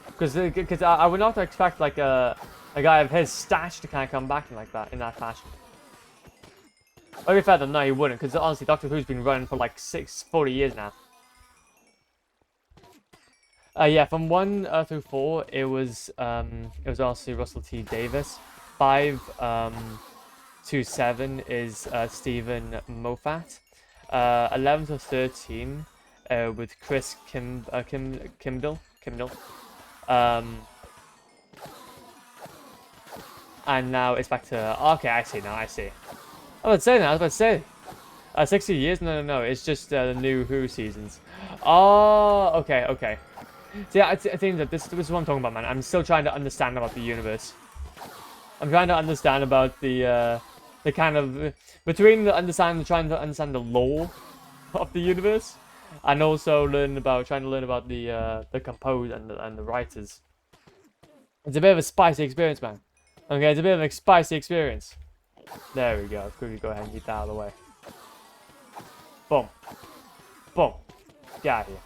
Because I would not expect like a guy of his stature to kind of come back in that fashion. Okay, fair then, no, he wouldn't, because honestly, Doctor Who's been running for like 40 years now. Yeah, from 1 through 4, it was obviously Russell T Davis. 5 to 7 is Stephen Moffat. 11 to 13 with Chris Kimdall. And now it's back to... Okay, I see now, I see. I was about to say. 60 years? No, it's just the new Who seasons. Oh, okay. See, I think that this is what I'm talking about, man. I'm still trying to understand about the universe. I'm trying to understand about the kind of... Between trying to understand the lore of the universe, and also trying to learn about the composer and the writers. It's a bit of a spicy experience, man. Okay, it's a bit of a spicy experience. There we go. Let's quickly go ahead and get that out of the way. Boom. Boom. Get out of here.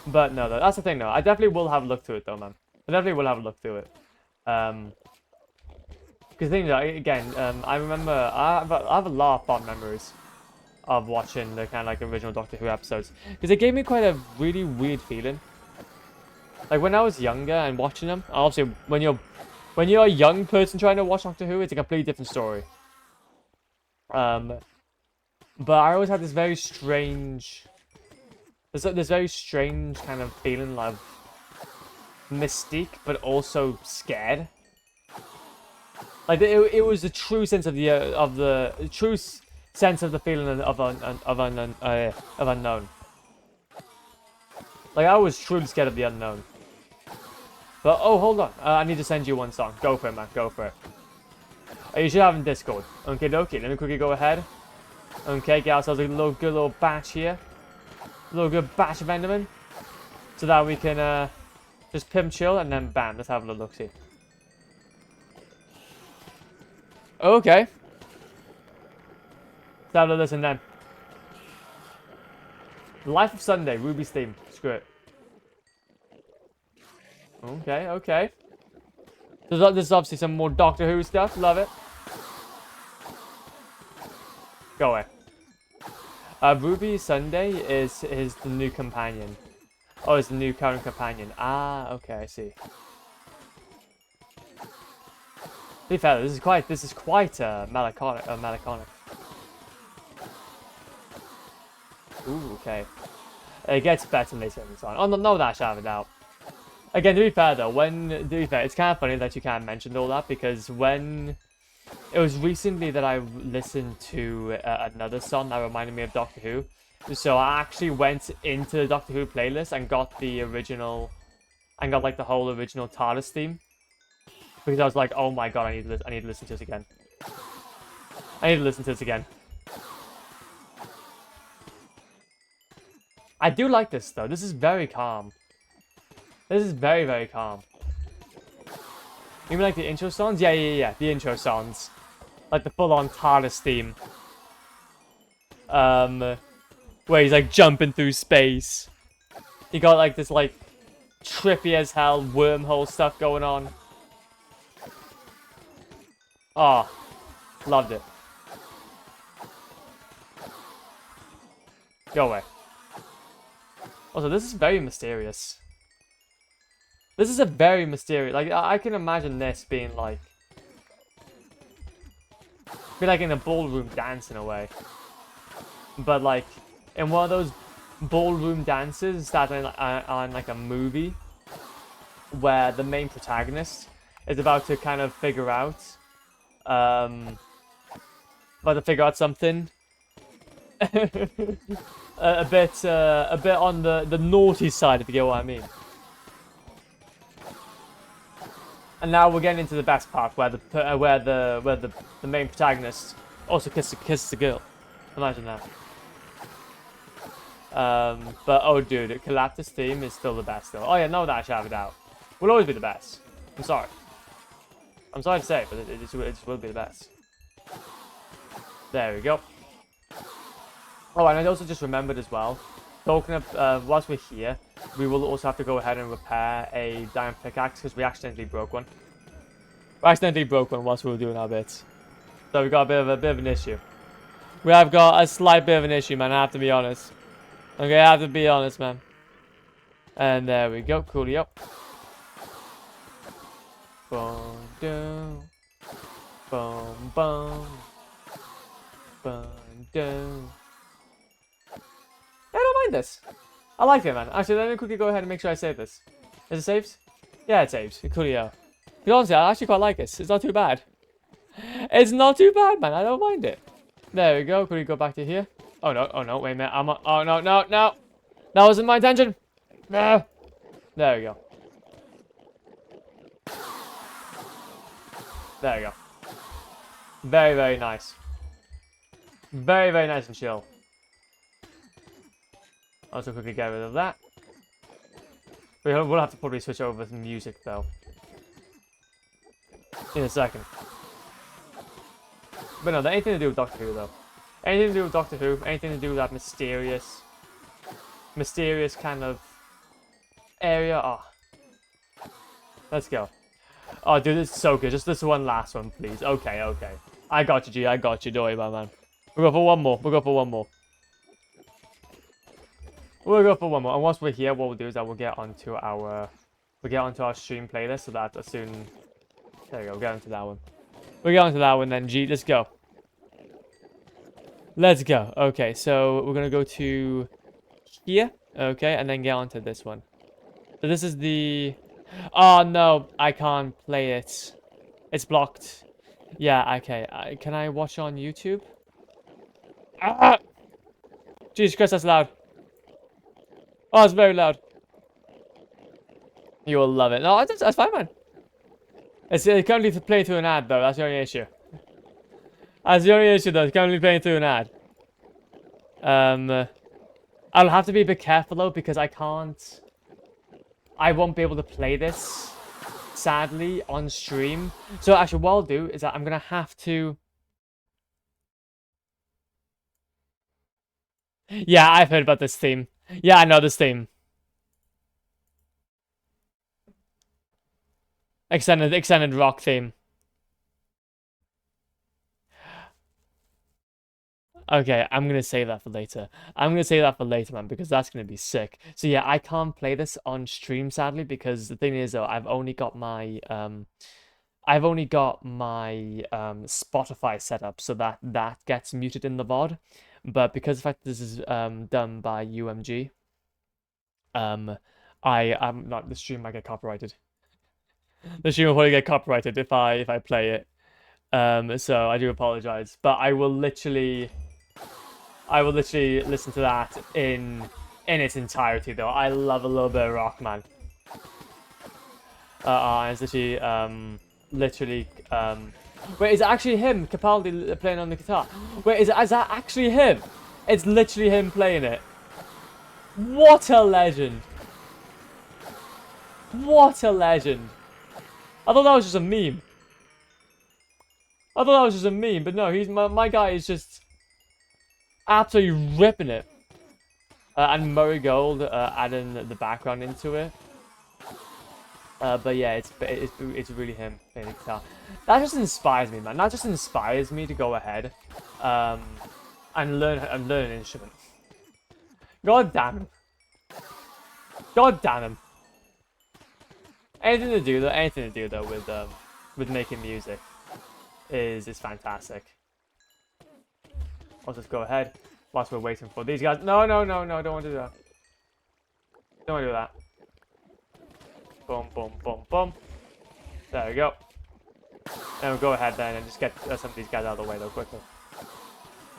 But no, that's the thing though. I definitely will have a look through it though, man. I definitely will have a look through it. Because the thing is, again, I remember, I have a lot of fond memories of watching the kind of like original Doctor Who episodes. Because it gave me quite a really weird feeling. Like when I was younger and watching them, obviously when you're a young person trying to watch Doctor Who, it's a completely different story. But I always had this very strange... This very strange kind of feeling of mystique, but also scared. Like it was the true sense of the true sense of the feeling of unknown. Like I was truly scared of the unknown. But oh, hold on, I need to send you one song. Go for it, man. Go for it. You should have in Discord. Okay, let me quickly go ahead. Okay, get ourselves a good little batch here. A little good batch of Enderman. so that we can just pimp chill and then bam, let's have a little look-see. Okay. Let's have a little listen then. Life of Sunday, Ruby's theme. Screw it. Okay, okay. There's is obviously some more Doctor Who stuff. Love it. Go away. Ruby Sunday is the new companion. Oh, it's the new current companion. Ah, okay, I see. To be fair, this is quite melancholic. Ooh, okay. It gets better later in the song. Oh, no, that shout it out. Again, to be fair though, it's kind of funny that you kind of mentioned all that, because when it was recently that I listened to another song that reminded me of Doctor Who, so I actually went into the Doctor Who playlist and got the original, and got like the whole original TARDIS theme, because I was like, oh my god, I need to listen to this again. I need to listen to this again. I do like this though. This is very calm. This is very, very calm. You mean like the intro songs? Yeah. The intro songs. Like the full-on TARDIS theme. Where he's like jumping through space. You got like this like trippy as hell wormhole stuff going on. Oh, loved it. Go away. Also, this is very mysterious. This is a very mysterious, like, I can imagine this being like in a ballroom dance in a way. But like, in one of those ballroom dances that on like a movie, where the main protagonist is about to kind of figure out, something. a bit on the naughty side, if you get what I mean. And now we're getting into the best part, where the main protagonist also kisses a girl. Imagine that. But oh, dude, Galactus theme is still the best, though. Oh yeah, no, that shout it out. Will always be the best. I'm sorry. I'm sorry to say, but it just will be the best. There we go. Oh, and I also just remembered as well. Talking of, whilst we're here, we will also have to go ahead and repair a diamond pickaxe, because we accidentally broke one. We accidentally broke one whilst we were doing our bits. So we got a bit of an issue. We have got a slight bit of an issue, man. I have to be honest. Okay, I have to be honest, man. And there we go. Coolio. Boom, down. Boom, boom. Boom, down. I don't mind this. I like it, man. Actually, let me quickly go ahead and make sure I save this. Is it saved? Yeah, it saves. Coolio. Because honestly, I actually quite like this. It's not too bad. It's not too bad, man. I don't mind it. There we go. Could we go back to here? Oh no, wait a minute. Oh no. That wasn't my intention. No. There we go. There we go. Very, very nice. Very, very nice and chill. Also quickly get rid of that. We'll have to probably switch over to music though. In a second. But no, anything to do with Doctor Who though. Anything to do with Doctor Who, anything to do with that mysterious kind of area. Oh. Let's go. Oh, dude, this is so good. Just this one last one, please. Okay. I got you, G. I got you. Don't worry about it, man. We'll go for one more. We'll go for one more. And once we're here, what we'll do is that we'll get onto our stream playlist, so that as soon. There we go. We'll get onto that one. We'll get onto that one then, G. Let's go. Let's go. Okay, so we're gonna go to here. Okay, and then get onto this one. So this is the. Oh no, I can't play it. It's blocked. Yeah. Okay. Can I watch on YouTube? Ah! Jesus Christ, that's loud. Oh, it's very loud. You will love it. No, that's fine, man. It's currently playing through an ad, though. That's the only issue. That's the only issue, though. It's currently playing through an ad. I'll have to be a bit careful, though, because I can't I won't be able to play this, sadly, on stream. So actually, what I'll do is that I'm gonna have to. Yeah, I've heard about this theme. Yeah, I know this theme. Extended rock theme. Okay, I'm gonna save that for later. I'm gonna save that for later, man, because that's gonna be sick. So yeah, I can't play this on stream, sadly, because the thing is, though, I've only got my Spotify set up so that gets muted in the VOD. But because the fact this is done by UMG, I'm not the stream might get copyrighted. The stream will probably get copyrighted if I play it. So I do apologize, but I will literally listen to that in its entirety, though. I love a little bit of rock, man. It's literally wait, is it actually him, Capaldi, playing on the guitar? Wait, is that actually him? It's literally him playing it. What a legend! What a legend! I thought that was just a meme. I thought that was just a meme, but no, my guy is just absolutely ripping it. And Murray Gold adding the background into it. But yeah, it's really him playing the guitar. That just inspires me, man. That just inspires me to go ahead and learn an instrument. God damn him. God damn him. Anything to do though with making music is fantastic. I'll just go ahead whilst we're waiting for these guys. No, don't want to do that. Don't want to do that. Boom, boom, boom, boom. There we go. And we'll go ahead then and just get some of these guys out of the way though quickly.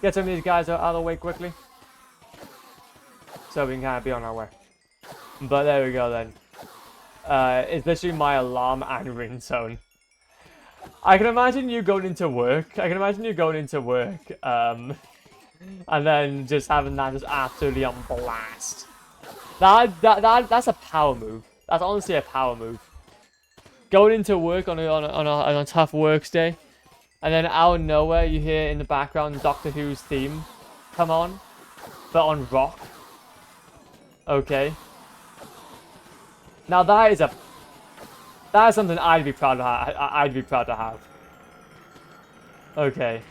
Get some of these guys out of the way quickly. So we can kind of be on our way. But there we go then. It's literally my alarm and ringtone. I can imagine you going into work. And then just having that just absolutely on blast. That's a power move. That's honestly a power move. Going into work on a tough work day, and then out of nowhere you hear in the background Doctor Who's theme come on, but on rock. Okay. Now that is something I'd be proud to have. Okay.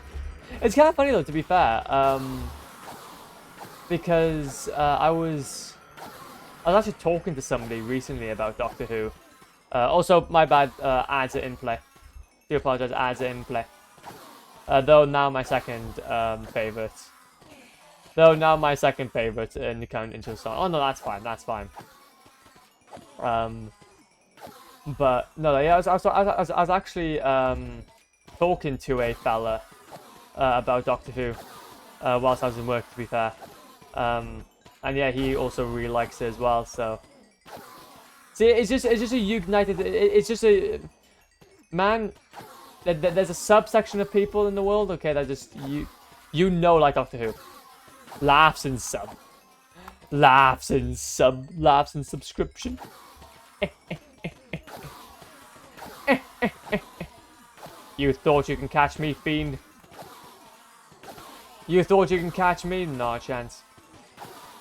It's kind of funny though, to be fair, because I was actually talking to somebody recently about Doctor Who. Also, my bad, ads are in play. Do apologize, ads are in play. Though now my second favorite. In the current intro song. Oh no, that's fine. But no, yeah, I was actually talking to a fella about Doctor Who whilst I was in work, to be fair. And yeah, he also really likes it as well. So see, it's just a united. It's just a man. There's a subsection of people in the world, okay, that just like Doctor Who. Laughs and subscription. You thought you can catch me, fiend? You thought you can catch me? No chance.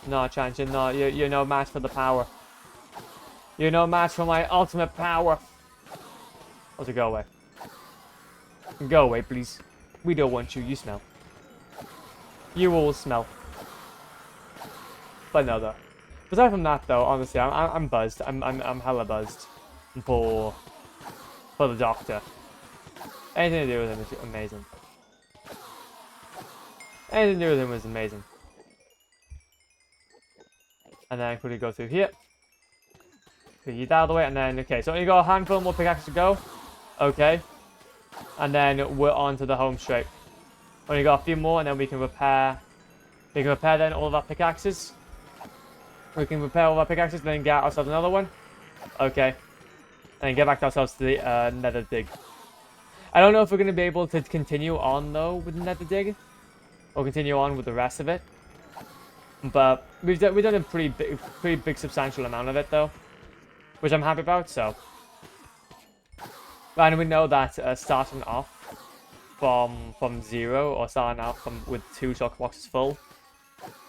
No chance. You're no match for the power. You're no match for my ultimate power. Also, go away. Go away, please. We don't want you. You smell. You all smell. But no, though. Aside from that, though, honestly, I'm buzzed. I'm hella buzzed for the Doctor. Anything to do with him is amazing. Anything to do with him was amazing. And then quickly go through here. Get out of the way, and then okay. So you got a handful more pickaxes to go. Okay. And then we're on to the home straight. Only got a few more, and then we can repair. We can repair then all of our pickaxes. We can repair all of our pickaxes, then get ourselves another one. Okay. And get back to ourselves to the nether dig. I don't know if we're going to be able to continue on, though, with the nether dig. Or continue on with the rest of it. But we've done a pretty big substantial amount of it, though. which I'm happy about. So, and we know that starting off from 0 or starting out with 2 shulker boxes full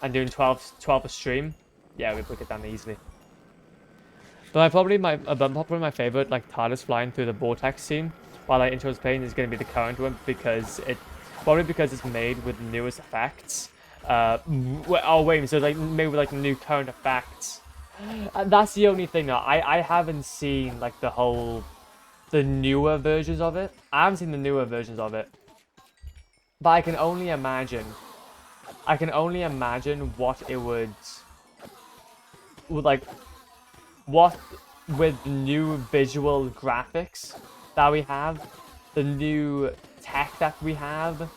and doing 12 a stream, yeah, we break it down easily. But probably my favorite like TARDIS flying through the vortex scene while that intro is playing is going to be the current one because it's made with newest effects. Oh wait, so like made with like new current effects. That's the only thing though. I haven't seen like the newer versions of it. I haven't seen the newer versions of it. But I can only imagine what it would like, what with new visual graphics that we have, the new tech that we have,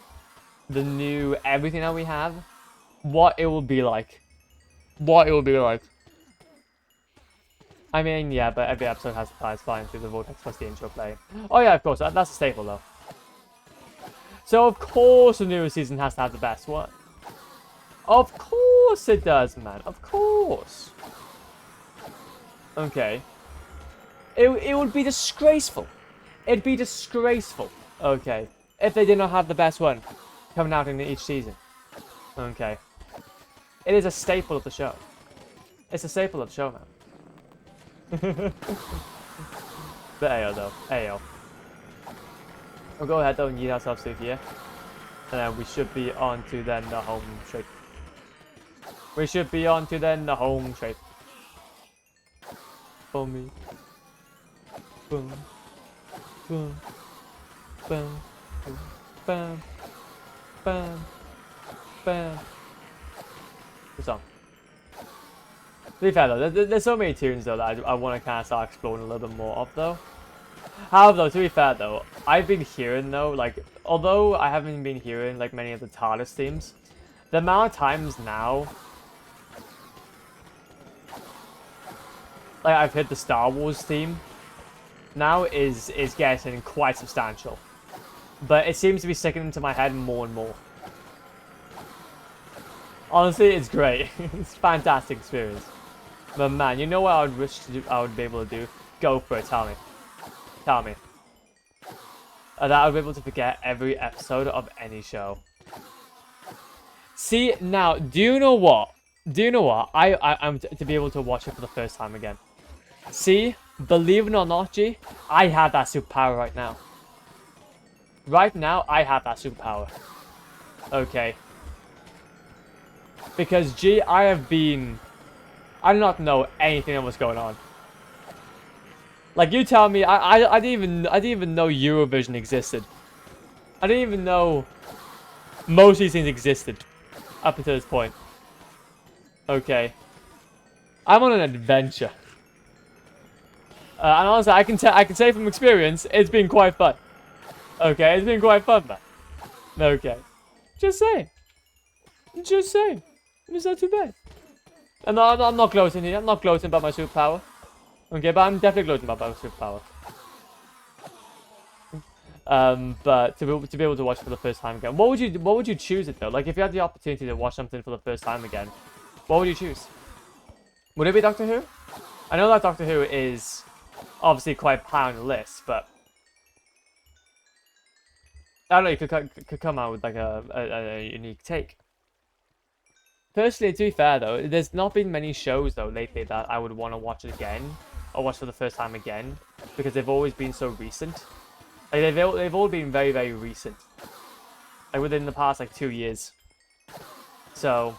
the new everything that we have, what it will be like. I mean, yeah, but every episode has the TARDIS flying through the vortex plus the intro play. Oh yeah, of course, that's a staple though. So of course the new season has to have the best one. Of course it does, man. Of course. Okay. It would be disgraceful. It'd be disgraceful. Okay. If they did not have the best one coming out in each season. Okay. It is a staple of the show. It's a staple of the show, man. But ayo though. Ayo. We'll go ahead though and yeet ourselves through here. And then we should be on to then the home straight. We should be on to then the home straight. For me. Boom. Boom. Bam. Bam. Bam. Bam. Good song. To be fair though, there's so many tunes though that I want to kind of start exploring a little bit more of though. However though, to be fair though, I've been hearing though, like, although I haven't been hearing like many of the TARDIS themes, the amount of times now, like I've heard the Star Wars theme, now is getting quite substantial. But it seems to be sticking into my head more and more. Honestly, it's great. It's a fantastic experience. But man, you know what I would wish I would be able to do? Go for it, tell me. Tell me. That I would be able to forget every episode of any show. See, now, do you know what? I'm to be able to watch it for the first time again. See, believe it or not, G, I have that superpower right now. Right now, I have that superpower. Okay. Because, G, I do not know anything of what's going on. Like, you tell me, I didn't even know Eurovision existed. I didn't even know most of these things existed up until this point. Okay. I'm on an adventure. And honestly, I can say from experience, it's been quite fun. Okay, it's been quite fun, man. Okay. Just saying. Just saying. It's not too bad. And I'm not gloating here. I'm not gloating about my superpower. Okay, but I'm definitely gloating about my superpower. But to be able to watch it for the first time again, what would you choose it though? Like if you had the opportunity to watch something for the first time again, what would you choose? Would it be Doctor Who? I know that Doctor Who is obviously quite high on the list, but I don't know. You could come out with like a unique take. Personally, to be fair though, there's not been many shows though lately that I would want to watch it again or watch for the first time again because they've always been so recent. Like they've all been very, very recent. Like within the past like 2 years. So,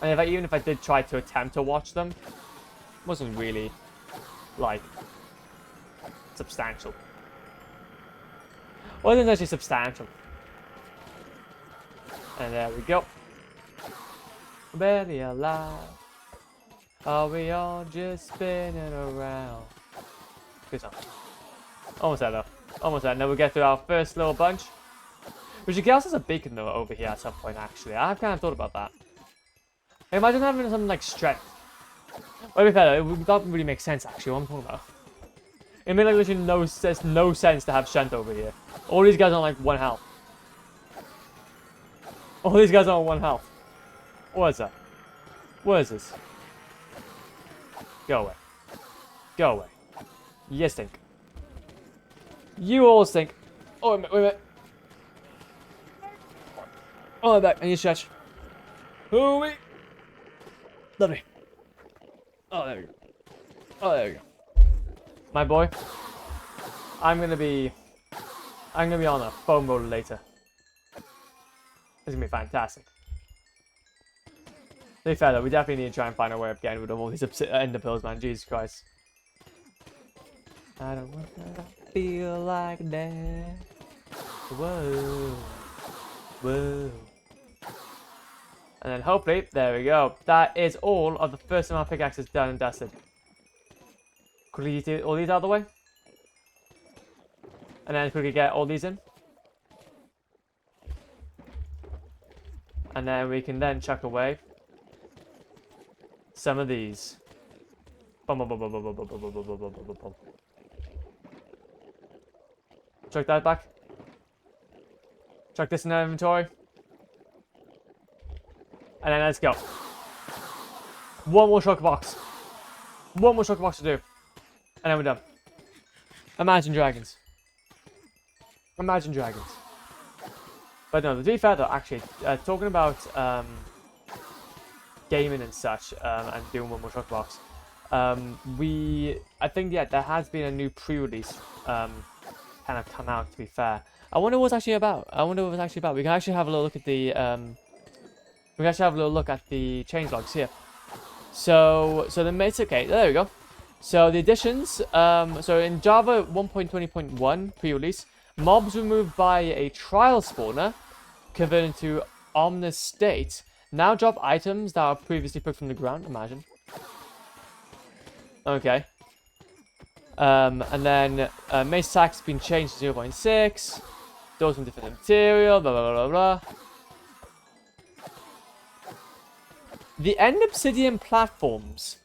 and even if I did try to attempt to watch them, it wasn't really like substantial. Wasn't actually substantial. And there we go. Barely alive. Are we all just spinning around? Good song. Almost there though. Almost there. Now we'll get through our first little bunch. We should get ourselves a beacon though over here at some point actually. I've kind of thought about that. Imagine having something like strength. Well, to be fair though, it doesn't really make sense actually what I'm talking about. It made like literally no sense to have strength over here. All these guys are on like 1 health. All these guys are on 1 health. What is that? What is this? Go away. Go away. You stink. You all stink. Oh, wait a minute. Oh, my back. I need to stretch. Oh, wait. Lovely. Oh, there we go. Oh, there we go. My boy. I'm gonna be on a foam roller later. It's gonna be fantastic. To be fair though, we definitely need to try and find a way of getting rid of all these ender pills, man. Jesus Christ. I don't want to feel like that. Whoa. Whoa. And then hopefully, there we go. That is all of the first of our pickaxes done and dusted. Quickly get all these out of the way. And then quickly get all these in. And then we can then chuck away some of these. Chuck that back. Chuck this in our inventory. And then let's go. One more shulker box. One more shulker box to do. And then we're done. Imagine Dragons. Imagine Dragons. But no, to be fair though, actually, talking about gaming and such, and doing one more shulker box, I think, yeah, there has been a new pre-release kind of come out, to be fair. I wonder what it's actually about. We can actually have a little look at the changelogs here. So okay, there we go. So the additions, so in Java 1.20.1 pre-release, mobs removed by a trial spawner converted to ominous state now drop items that are previously picked from the ground. Imagine. Okay. And then mace attack has been changed to 0.6. Doors from different material. Blah blah blah blah. The end obsidian platforms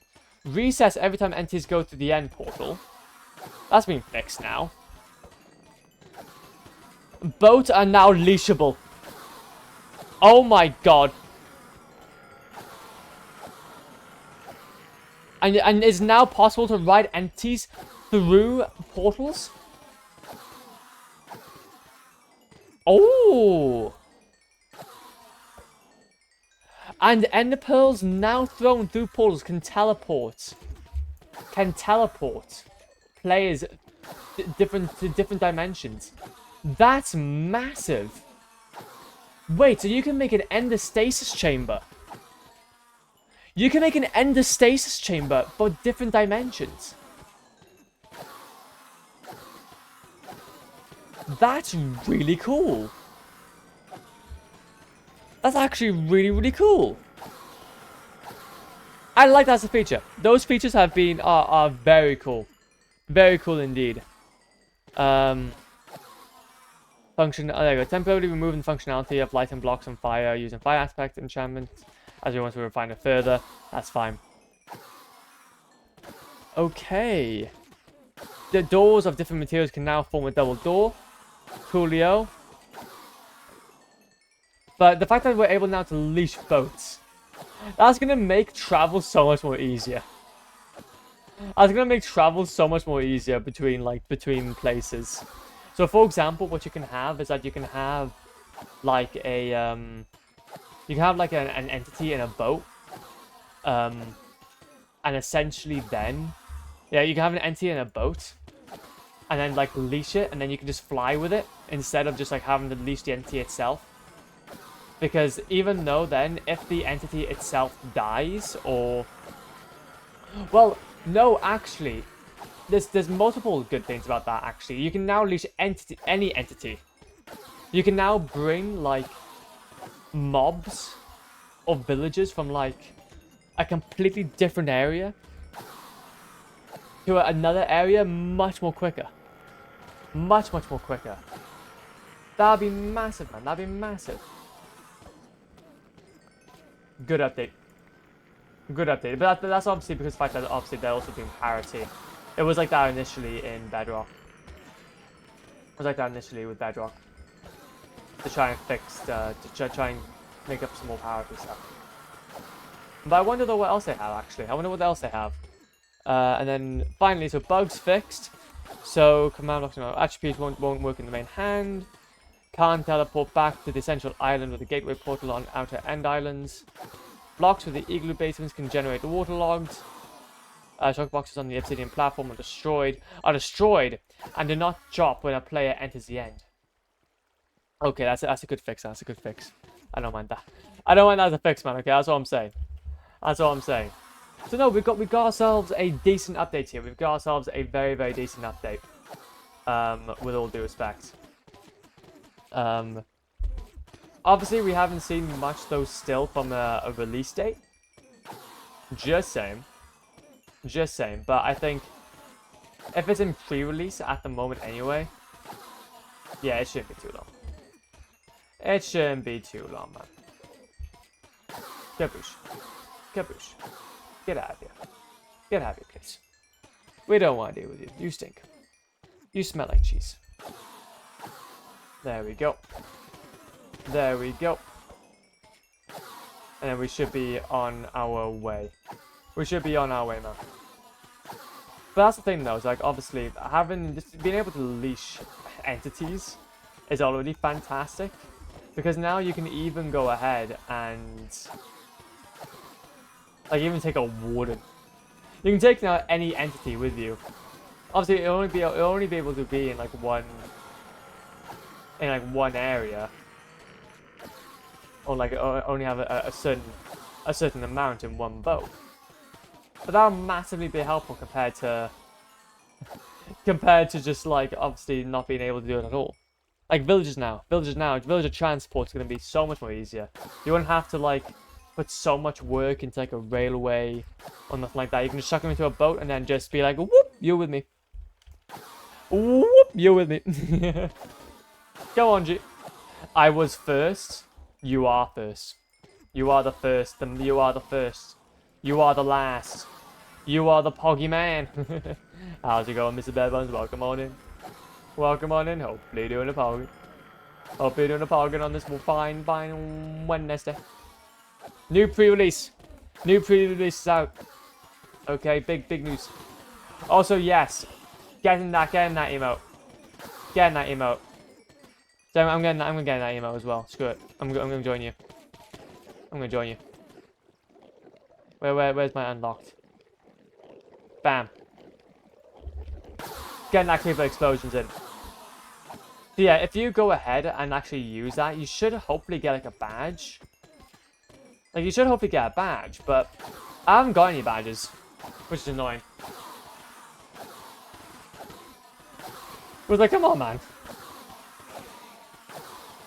recess every time entities go through the end portal. That's been fixed now. Boats are now leashable. Oh my god. And it's now possible to ride entities through portals? Oh! And ender pearls now thrown through portals can teleport. Players to different dimensions. That's massive. Wait, so you can make an ender stasis chamber. You can make an ender stasis chamber for different dimensions. That's really cool. That's actually really, really cool. I like that as a feature. Those features have been are very cool. Very cool indeed. Function. Oh, there you go. Temporarily removing the functionality of light and blocks on fire using fire aspect enchantment. As we want to refine it further, that's fine. Okay. The doors of different materials can now form a double door. Coolio. But the fact that we're able now to leash boats, that's going to make travel so much more easier. That's going to make travel so much more easier between places. So for example, what you can have is that you can have like a an entity in a boat, and essentially then, yeah, you can have an entity in a boat, and then like leash it, and then you can just fly with it instead of just like having to leash the entity itself. Because even though then, if the entity itself dies, or... Well, no, actually. There's multiple good things about that, actually. You can now leash any entity. You can now bring, like, mobs or villagers from, like, a completely different area to another area much more quicker. Much more quicker. That'd be massive, man. That'd be massive. Good update. Good update. But that's obviously because of the fact that obviously they're also doing parity. It was like that initially in Bedrock. It was like that initially with Bedrock. To try and fix, to try and make up some more parity stuff. But I wonder though what else they have actually. I wonder what else they have. And then finally, so bugs fixed. So command blocks, attributes won't work in the main hand. Can't teleport back to the central island with the gateway portal on outer end islands. Blocks with the igloo basements can generate waterlogged. Shock boxes on the obsidian platform are destroyed and do not drop when a player enters the end. Okay, that's a good fix. That's a good fix. I don't mind that. I don't mind that as a fix, man. Okay, that's what I'm saying. That's all I'm saying. So no, we've got ourselves a decent update here. We've got ourselves a very, very decent update. With all due respect. Obviously we haven't seen much though still from a release date. Just saying. Just saying. But I think if it's in pre-release at the moment anyway, yeah, it shouldn't be too long. It shouldn't be too long, man. Kaboosh. Kaboosh. Get out of here. Get out of here, please. We don't want to deal with you. You stink. You smell like cheese. There we go. There we go. And then we should be on our way. We should be on our way now. But that's the thing though, is like obviously being able to leash entities is already fantastic. Because now you can even go ahead and like even take a warden. You can take now any entity with you. Obviously it'll only be able to be in like one area. Or like only have a certain amount in one boat. But that'll massively be helpful compared to just like obviously not being able to do it at all. Like villager transport's gonna be so much more easier. You won't have to like put so much work into like a railway or nothing like that. You can just chuck them into a boat and then just be like, whoop, you're with me. Whoop, you're with me. Go on, G. I was first. You are first. You are the first. You are the first. You are the last. You are the Poggy Man. How's it going, Mr. Bedbones? Welcome on in. Welcome on in. Hopefully you're doing a Poggy. Hope you're doing a Poggy on this fine Wednesday. New pre-release. New pre-release is out. Okay, big news. Also, yes. Getting that emote. Getting that emote. So I'm getting that emote as well. Screw it. I'm gonna join you. I'm gonna join you. Where's my unlocked? Bam. Getting that creeper explosions in. So yeah, if you go ahead and actually use that, you should hopefully get like a badge. Like you should hopefully get a badge, but I haven't got any badges, which is annoying. I was like, come on, man.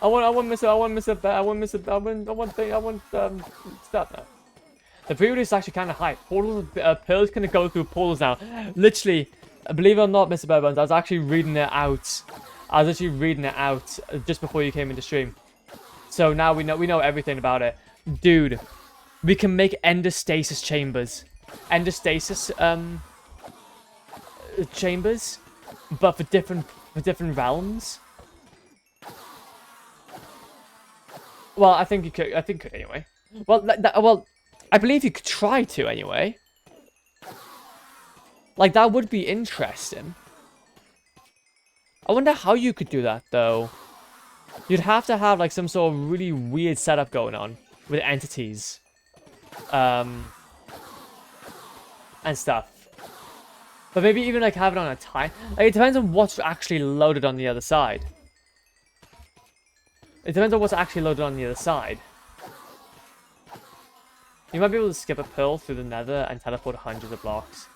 I want stuff now. The pre-release is actually kind of hype. Portals, Pearl's gonna go through portals now. Literally, believe it or not, Mr. Burbones, I was actually reading it out. Just before you came into stream. So now we know everything about it. Dude, we can make endostasis chambers. Endostasis chambers, but for different realms. Well, I think you could anyway. Well, I believe you could try to anyway. Like that would be interesting. I wonder how you could do that though. You'd have to have like some sort of really weird setup going on with entities, and stuff. But maybe even like have it on a time. Like it depends on what's actually loaded on the other side. It depends on what's actually loaded on the other side. You might be able to skip a pearl through the nether and teleport hundreds of blocks.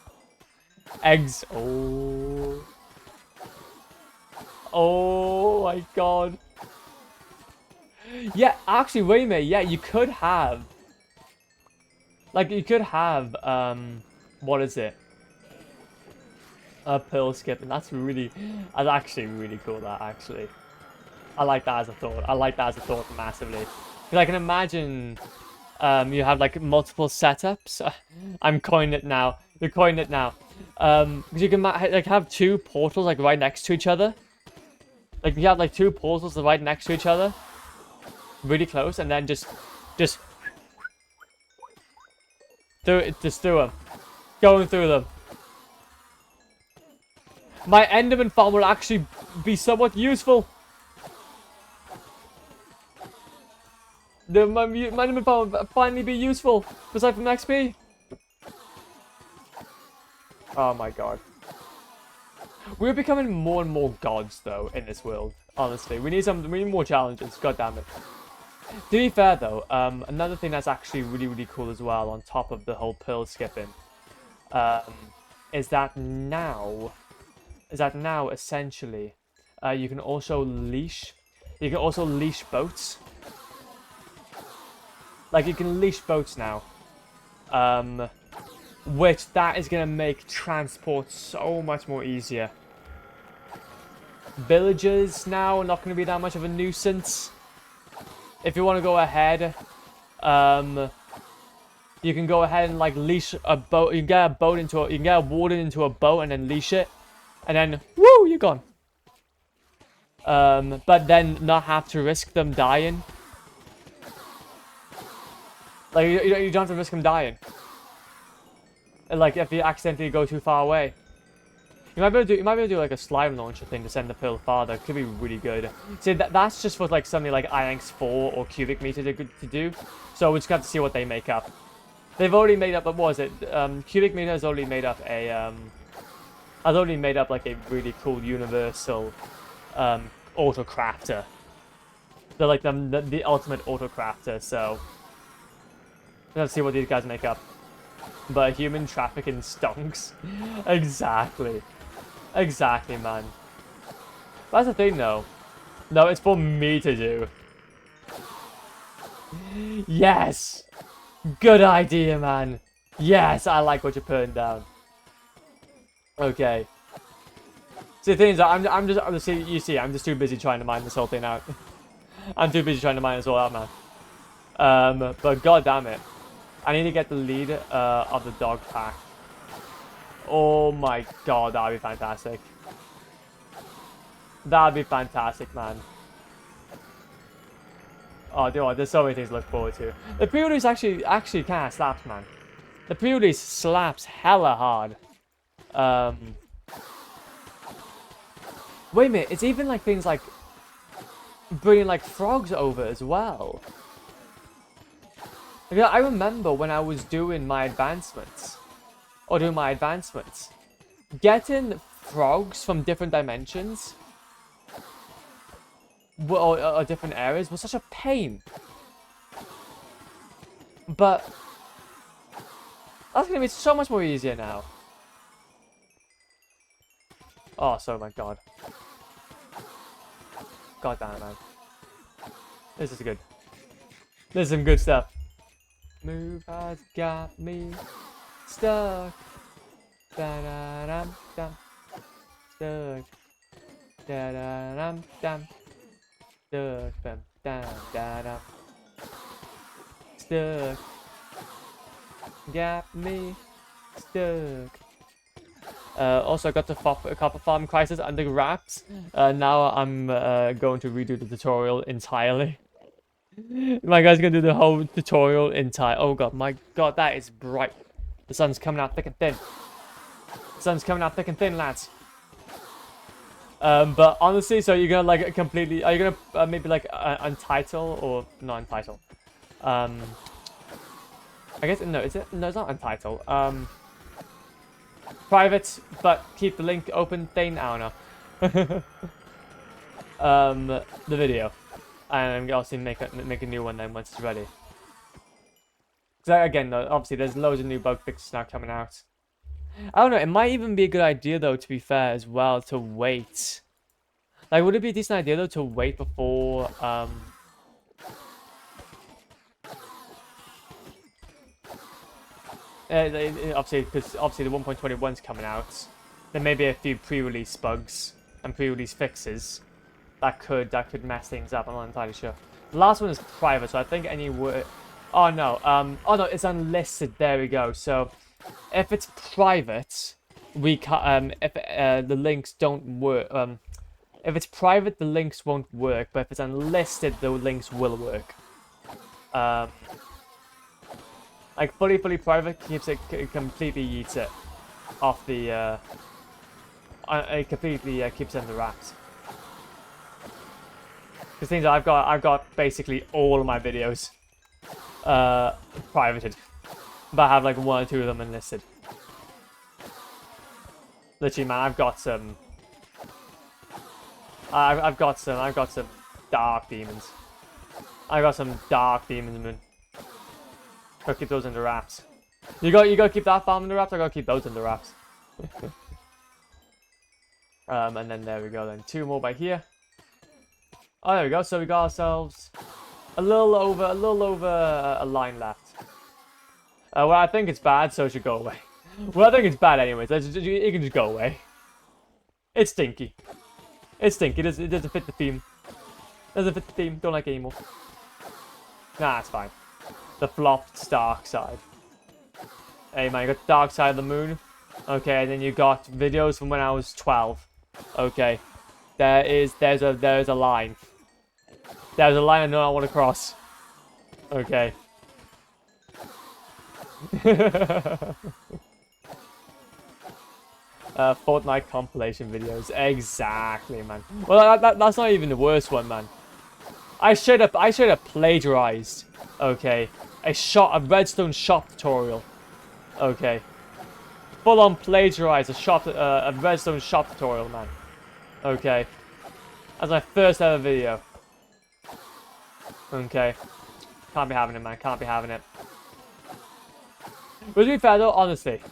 Eggs. Oh. Oh my god. Yeah, actually, wait a minute. Yeah, you could have... Like, you could have, what is it? A pearl skip, and that's actually really cool, that, actually. I like that as a thought. Massively. Because I can imagine you have like multiple setups. I'm coining it now. You're coining it now. Because you can like have two portals like right next to each other. Like you have like two portals right next to each other, really close, and then just through them, going through them. My Enderman farm will actually be somewhat useful. My Enderman farm will finally be useful, aside from XP. Oh my god. We're becoming more and more gods, though, in this world. Honestly, we need more challenges. God damn it. To be fair, though, another thing that's actually really, really cool as well, on top of the whole pearl skipping, is that now essentially, you can also leash. You can also leash boats. Like, you can leash boats now. Which that is gonna make transport so much more easier. Villagers now are not gonna be that much of a nuisance. If you want to go ahead, you can go ahead and like leash a boat. You can get you can get a warden into a boat and then leash it, and then woo, you're gone. But then not have to risk them dying. Like you don't have to risk them dying. Like if you accidentally go too far away. You might be able to do like a slime launcher thing to send the pearl farther. Could be really good. See, that's just for like something like IX 4 or cubic meter to do. So we just have to see what they make up. They've already made up. What was it? Cubic meter has already made up a has already made up like a really cool universal auto crafter. They're like the ultimate auto crafter. So let's see what these guys make up. But human trafficking stonks. Exactly. Exactly, man. That's the thing, though. No, it's for me to do. Yes! Good idea, man. Yes, I like what you're putting down. Okay. See, the thing is, I'm just too busy trying to mine this whole thing out. I'm too busy trying to mine this all out, man. But god damn it. I need to get the lead of the dog pack. Oh my god, that'd be fantastic. That'd be fantastic, man. Oh, dude, there's so many things to look forward to. The pre-release actually kind of slaps, man. The pre-release slaps hella hard. Wait a minute, it's even like things like bringing like frogs over as well. Yeah, I remember when I was doing my advancements, getting frogs from different dimensions, or different areas was such a pain. But that's gonna be so much more easier now. Oh, so my god. God damn it, man. This is good. This is some good stuff. Move has got me stuck. Da-da-dum-dum. Stuck. Da-da-dum-dum. Stuck. Da-da-dum. Stuck. Got me stuck. Also, I got the copper farm crisis under wraps. Now I'm going to redo the tutorial entirely. My guy's gonna do the whole tutorial entire. Oh god, my god, that is bright. The sun's coming out thick and thin. The sun's coming out thick and thin, lads. But honestly, so you're gonna like completely. Are you gonna maybe like untitle or not untitle? I guess no. Is it? No, it's not untitle. Private, but keep the link open thing. I don't know. The video. And I'm also make a new one then once it's ready. Because again, though, obviously there's loads of new bug fixes now coming out. I don't know. It might even be a good idea though, to be fair, as well, to wait. Like, would it be a decent idea though to wait before obviously, because obviously the 1.21's coming out. There may be a few pre-release bugs and pre-release fixes that could mess things up. I'm not entirely sure. The last one is private, so I think any word. Oh no. Oh no, it's unlisted. There we go. So if it's private, we can if the links don't work. If it's private, the links won't work. But if it's unlisted, the links will work. Like fully private keeps it completely yeets it off the it completely keeps them the wraps. Because things I've got basically all of my videos privated, but I have like 1 or 2 of them enlisted. Literally, man, I've got some dark demons. I got some dark demons, man. Gotta keep those under wraps. You gotta keep that farm under wraps. I gotta keep those under wraps. And then there we go. Then 2 more by here. Oh, there we go. So we got ourselves a little over a line left. Well, I think it's bad, so it should go away. Well, I think it's bad anyways. It can just go away. It's stinky. It's stinky. It doesn't fit the theme. Doesn't fit the theme. Don't like it anymore. Nah, it's fine. The flopped dark side. Hey man, you got the dark side of the moon. Okay, and then you got videos from when I was 12. Okay. There's a line. There's a line I know I want to cross. Okay. Fortnite compilation videos. Exactly, man. Well, that's not even the worst one, man. I should have plagiarized. Okay. A redstone shop tutorial. Okay. Full on plagiarized a redstone shop tutorial, man. Okay. That's my first ever video. Okay. Can't be having it, man. Can't be having it. But to be fair, though, honestly.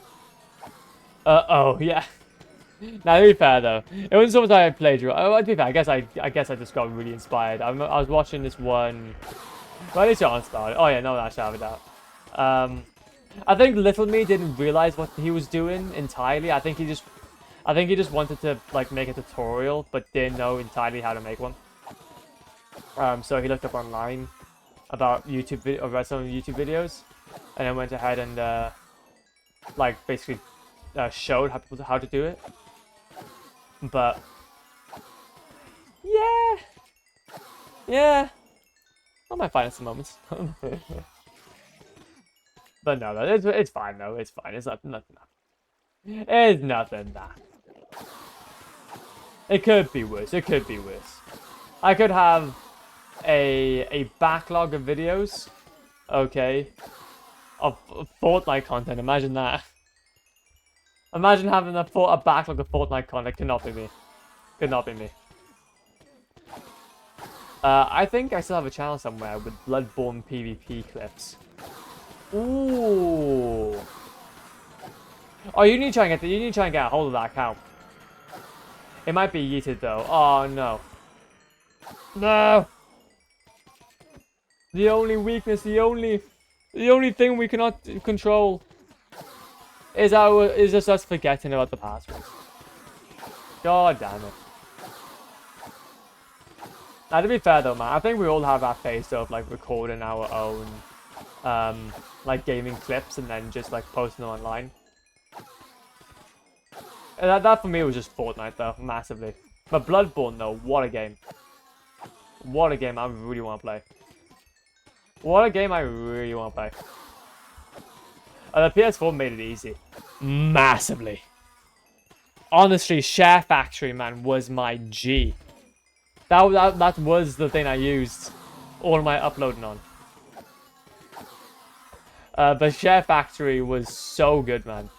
Oh, yeah. Now, to be fair, though, it wasn't so much I plagiarized. Oh, to be fair, I guess I just got really inspired. I was watching this one. Well, at least you're inspired. Oh, yeah, no, I should have it out. I think Little Me didn't realize what he was doing entirely. I think he just wanted to like make a tutorial, but didn't know entirely how to make one. So he looked up online about or read some YouTube videos, and then went ahead and like basically showed how to do it. But yeah, I might find it some moments. But no, it's fine though. It's fine. It's nothing. It's nothing that. It could be worse. It could be worse. I could have a backlog of videos, okay, of Fortnite content. Imagine that. Imagine having a backlog of Fortnite content. Cannot be me. Could not be me. I think I still have a channel somewhere with Bloodborne PvP clips. Ooh. Oh, you need to try and get a hold of that account. It might be yeeted though. Oh no. No. The only weakness, the only thing we cannot control is just us forgetting about the passwords. God damn it. Now to be fair though, man, I think we all have that phase of like recording our own like gaming clips and then just like posting them online. And that for me was just Fortnite though, massively. But Bloodborne though, what a game. What a game I really want to play. What a game I really want to play. The PS4 made it easy. Massively. Honestly, Share Factory, man, was my G. That was the thing I used all my uploading on. But Share Factory was so good, man.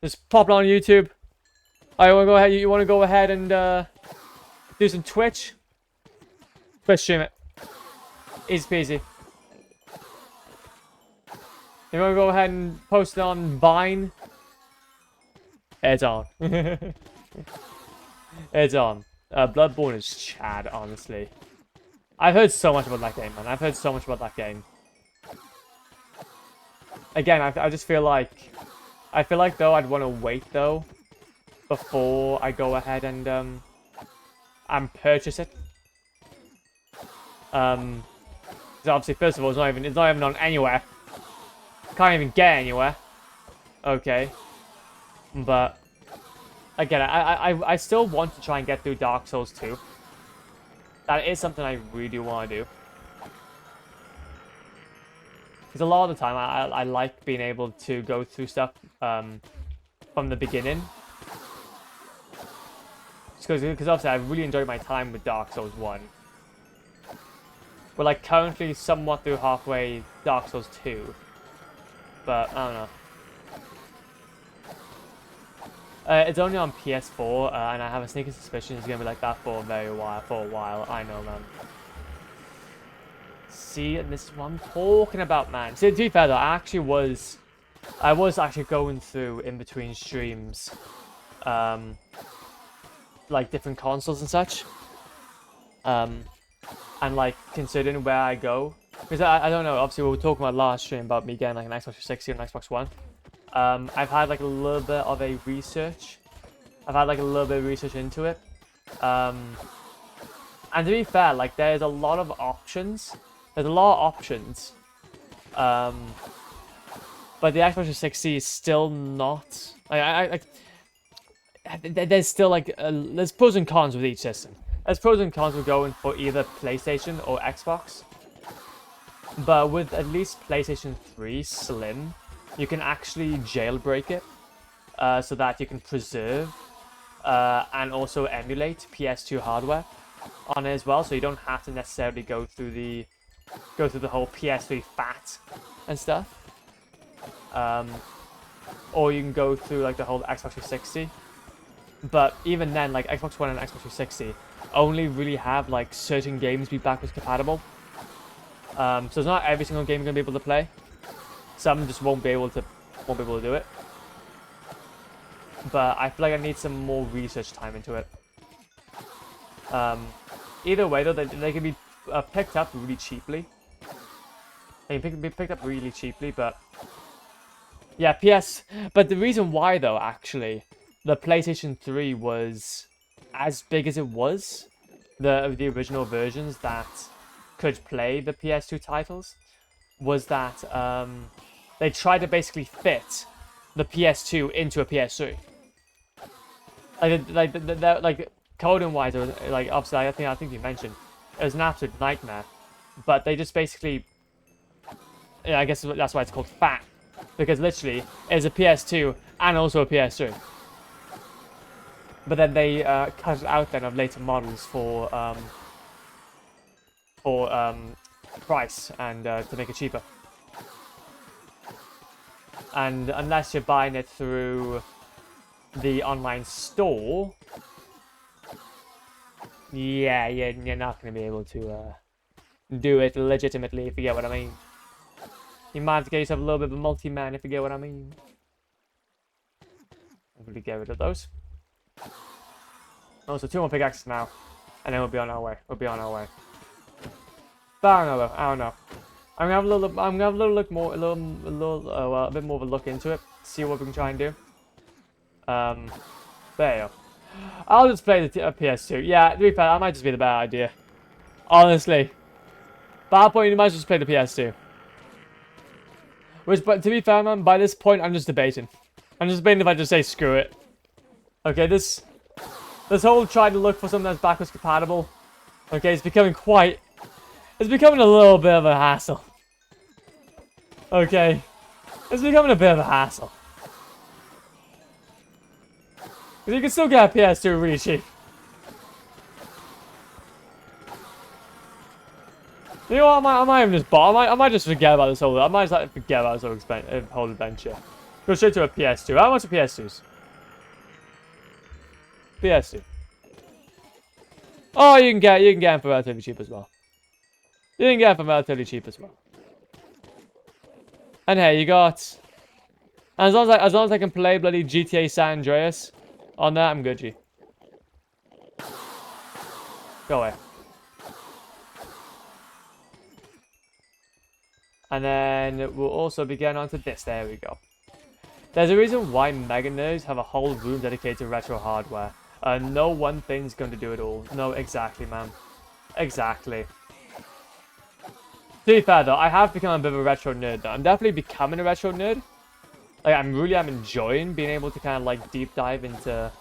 Just pop it on YouTube. You want to go ahead and do some Twitch? Twitch stream it. Easy peasy. You want to go ahead and post it on Vine? It's on. It's on. Bloodborne is Chad, honestly. I've heard so much about that game, man. I've heard so much about that game. Again, I just feel like... I feel like, though, I'd want to wait, though, before I go ahead and purchase it. So obviously, first of all, it's not even on anywhere. Can't even get anywhere. Okay. But... Again, I still want to try and get through Dark Souls 2. That is something I really want to do. Because a lot of the time, I like being able to go through stuff from the beginning. Because obviously I really enjoyed my time with Dark Souls 1. We're like currently somewhat through halfway Dark Souls 2. But I don't know. It's only on PS4, and I have a sneaking suspicion it's gonna be like that for a while. I know, man. See, and this is what I'm talking about, man. See, to be fair though, I was actually going through in between streams, like different consoles and such, and like considering where I go, because I don't know. Obviously, we were talking about last stream about me getting like an Xbox 360 and an Xbox One. I've had like a little bit of a research. I've had like a little bit of research into it. And to be fair, like there's a lot of options. There's a lot of options. But the Xbox 360 is still not. There's still like there's pros and cons with each system. There's pros and cons with going for either PlayStation or Xbox. But with at least PlayStation 3 Slim, you can actually jailbreak it, so that you can preserve and also emulate PS2 hardware on it as well. So you don't have to necessarily go through the whole PS3 fat and stuff. Or you can go through like the whole Xbox 360. But even then, like Xbox One and Xbox 360 only really have like certain games be backwards compatible. So it's not every single game you're gonna be able to play. Some just won't be able to do it. But I feel like I need some more research time into it. Either way though, they can be picked up really cheaply. They can be picked up really cheaply, but yeah, But the reason why though, actually, the PlayStation 3 was as big as it was, the original versions that could play the PS2 titles, was that they tried to basically fit the PS2 into a PS3. Like coding wise, it was like obviously I think you mentioned it was an absolute nightmare. But they just basically, yeah, I guess that's why it's called fat, because literally it's a PS2 and also a PS3. But then they cut it out then of later models for price and to make it cheaper. And unless you're buying it through the online store, yeah, you're not going to be able to do it legitimately, if you get what I mean. You might have to get yourself a little bit of a multi-man, if you get what I mean. I'm going to get rid of those. Also, 2 more pickaxes now, and then we'll be on our way. But I don't know. I'm gonna have a little. I'm gonna have a little look more, a bit more of a look into it. See what we can try and do. There you go. I'll just play the PS2. Yeah, to be fair, that might just be the bad idea. Honestly, by that point, you might just play the PS2. But to be fair, man, by this point, I'm just debating. I'm just debating if I just say screw it. Okay, this whole trying to look for something that's backwards compatible. Okay, it's becoming a little bit of a hassle. Okay. It's becoming a bit of a hassle. Because you can still get a PS2 really cheap. You know what, I might even just I might just forget about this whole, forget about this whole adventure. Go straight to a PS2. How much are PS2s? PS2. Oh, you can get them for relatively cheap as well. You can get them for relatively cheap as well. And hey, you got. And as long as I can play bloody GTA San Andreas on that, I'm good, G. Go away. And then we'll also be getting onto this. There we go. There's a reason why Mega Nerds have a whole room dedicated to retro hardware. No one thing's going to do it all. No, exactly, man. Exactly. To be fair, though, I have become a bit of a retro nerd, though. I'm definitely becoming a retro nerd. Like, I'm enjoying being able to kind of, like, deep dive into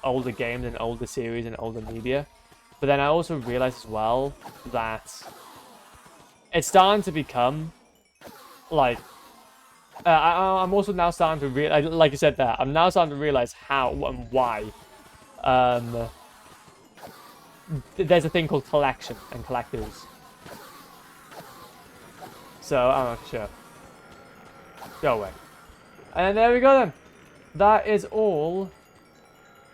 older games and older series and older media. But then I also realize as well that it's starting to become, like, I'm also now starting to realize, like I said there, I'm now starting to realize how and why there's a thing called collection and collectors. So, I'm not sure. Go away. And there we go then. That is all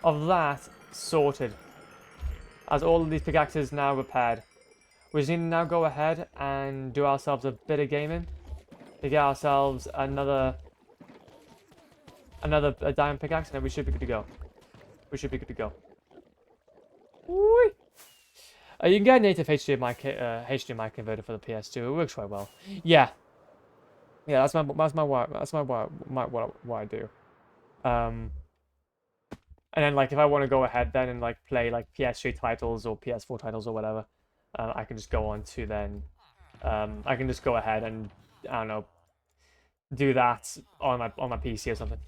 of that sorted. As all of these pickaxes now repaired. We just need to now go ahead and do ourselves a bit of gaming. To get ourselves another diamond pickaxe, and then we should be good to go. We should be good to go. Whee! You can get a native HDMI converter for the PS2. It works quite well. Yeah, that's what I do. And then like if I want to go ahead then and like play like PS3 titles or PS4 titles or whatever, I can just go on to then. I can just go ahead and I don't know, do that on my PC or something.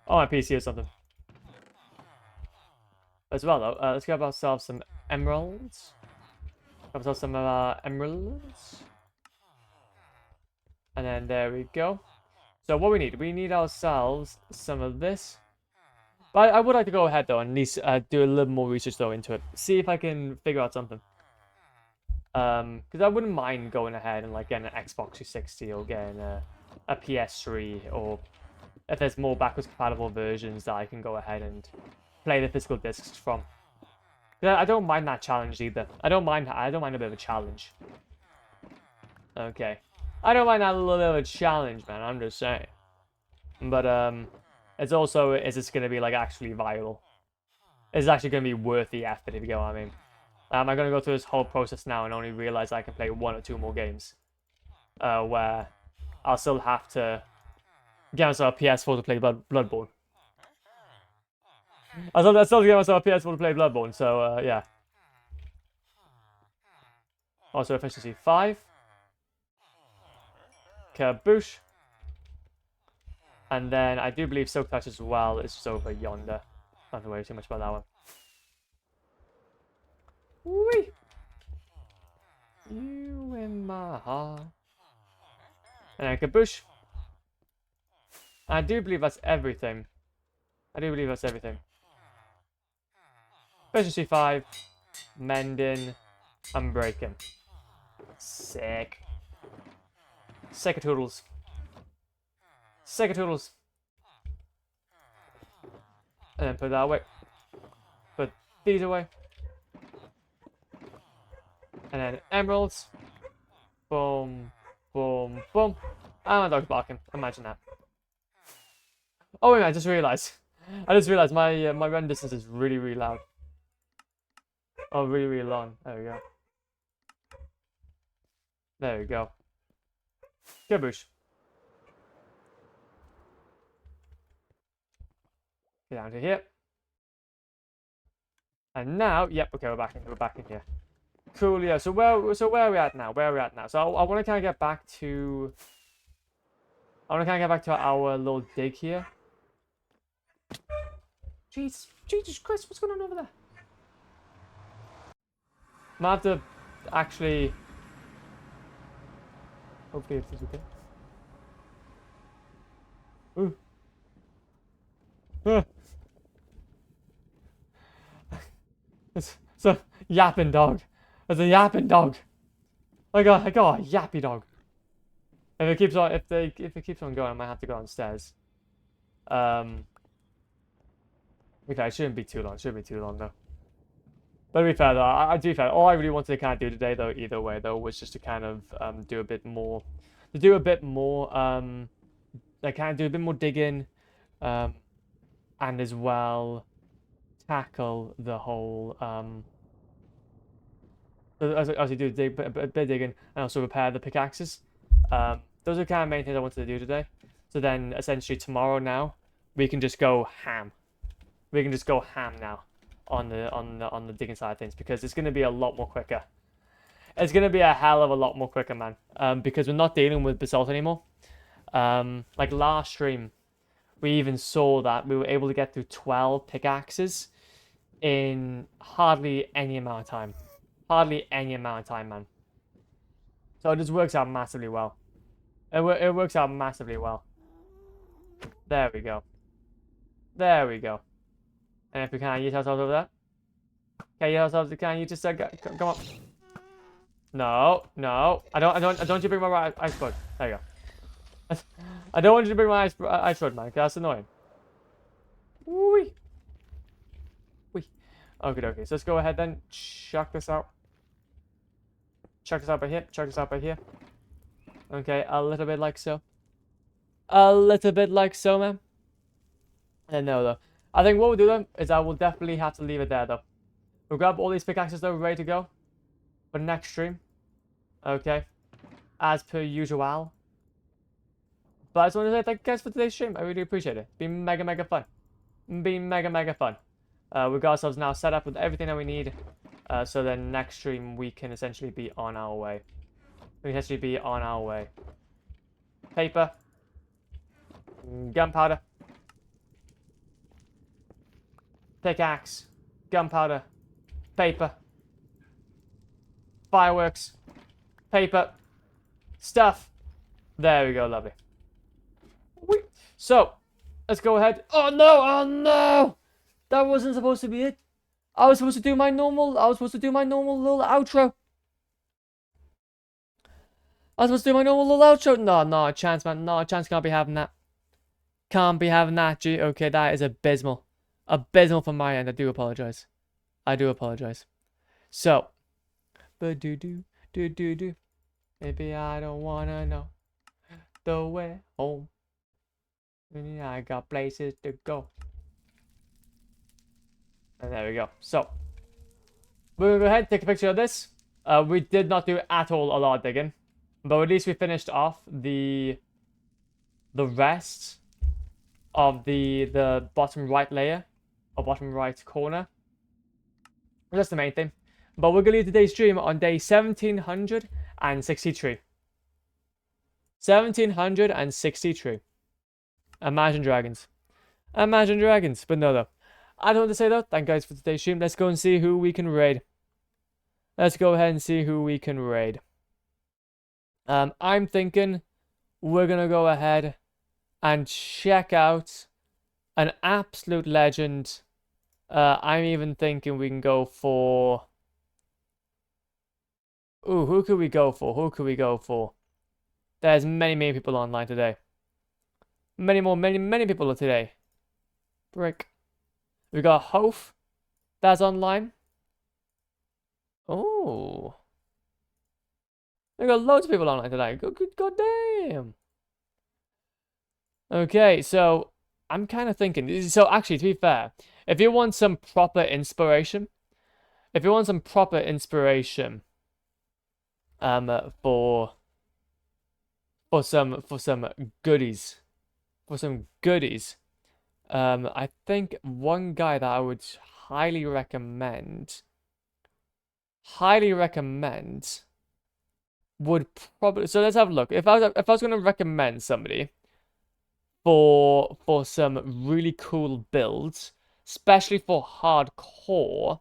On my PC or something. As well though, let's grab ourselves some emeralds. Grab ourselves some emeralds. And then there we go. So what we need ourselves some of this. But I would like to go ahead though and at least do a little more research though into it. See if I can figure out something. Because I wouldn't mind going ahead and like getting an Xbox 360 or getting a PS3, or if there's more backwards compatible versions that I can go ahead and play the physical discs from. I don't mind that challenge either. I don't mind a bit of a challenge. Okay. I don't mind that little bit of a challenge, man. I'm just saying. But it's also, is this going to be like actually viable? Is it actually going to be worth the effort, if you get what I mean? Am I going to go through this whole process now and only realize I can play 1 or 2 more games? Where I'll still have to get myself a PS4 to play Bloodborne. I'll still get myself a PS4 to play Bloodborne, so yeah. Also efficiency 5. Kaboosh. And then I do believe Silk Touch as well is just over yonder. Don't have to worry too much about that one. Whee! You in my heart. And then Kaboosh. I do believe that's everything. Efficiency 5. Mending. Unbreaking. Sick. Secatoodles. Secatoodles. And then put that away. Put these away. And then emeralds. Boom. Boom. Boom. And my dog's barking. Imagine that. Oh wait, I just realized. My my run distance is really, really loud. Oh, really, really long. There we go. There we go. Kaboosh. Get down to here. And now, yep, okay, we're back in here. Cool, yeah. So where are we at now? So I want to kind of get back to our little dig here. Jesus Christ, what's going on over there? I might have to actually. Hopefully it's okay. Ooh. It's a yapping dog. It's a yapping dog. I got a yappy dog. If it keeps on keeps on going, I might have to go downstairs. Okay, it shouldn't be too long. Though. But to be fair though, I do fair. All I really wanted to kind of do today though, either way though, was just to kind of do a bit more, like kind of do a bit more digging, and as well tackle the whole as you do a bit of digging and also repair the pickaxes. Those are the kind of main things I wanted to do today. So then essentially tomorrow now we can just go ham. We can just go ham now on the digging side of things, because it's going to be a lot more quicker. It's going to be a hell of a lot more quicker, man. Because we're not dealing with basalt anymore. Like last stream, we even saw that we were able to get through 12 pickaxes in hardly any amount of time. Man. So it just works out massively well. It works out massively well. There we go. There we go. And if we can use ourselves over there. Can you ourselves? Can you just come on? No, no. I don't want you to bring my ice sword. There you go. I don't want you to bring my ice sword, man. 'Cause that's annoying. Wee. Wee. Okay. So let's go ahead then. Check this out. Check this out by here. Check this out by here. Okay, a little bit like so. A little bit like so, man. And no, though. I think what we'll do then is I will definitely have to leave it there, though. We'll grab all these pickaxes, though, ready to go for next stream. Okay. As per usual. But I just want to say thank you guys for today's stream. I really appreciate it. It's been mega, mega fun. Been mega, mega fun. We've got ourselves now set up with everything that we need. So then next stream we can essentially be on our way. We can essentially be on our way. Paper. Gunpowder. Pickaxe. Gunpowder. Paper. Fireworks. Paper. Stuff. There we go, lovely. So, let's go ahead. Oh no! Oh no! That wasn't supposed to be it. I was supposed to do my normal little outro. No, chance, man. No, chance can't be having that. Can't be having that, G. Okay, that is abysmal. Abysmal from my end. I do apologize. So, but do. Maybe I don't wanna know the way home. I got places to go. And there we go. So, we're gonna go ahead and take a picture of this. We did not do at all a lot of digging, but at least we finished off the rest of the bottom right layer, or bottom right corner. That's the main thing. But we're gonna leave today's stream on day 1763. 1763. Imagine Dragons. But no, though. I don't want to say though. Thank you guys for today's stream. Let's go and see who we can raid. Let's go ahead and see who we can raid. I'm thinking we're gonna go ahead and check out an absolute legend. I'm even thinking we can go for. Ooh, who could we go for? There's many people online today. Many people today. Brick. We got Hof. That's online. Oh. We got loads of people online today. God damn. Okay, so I'm kind of thinking. So actually, to be fair, if you want some proper inspiration, for some goodies, I think one guy that I would highly recommend would probably. So let's have a look. If I was going to recommend somebody for some really cool builds, especially for hardcore,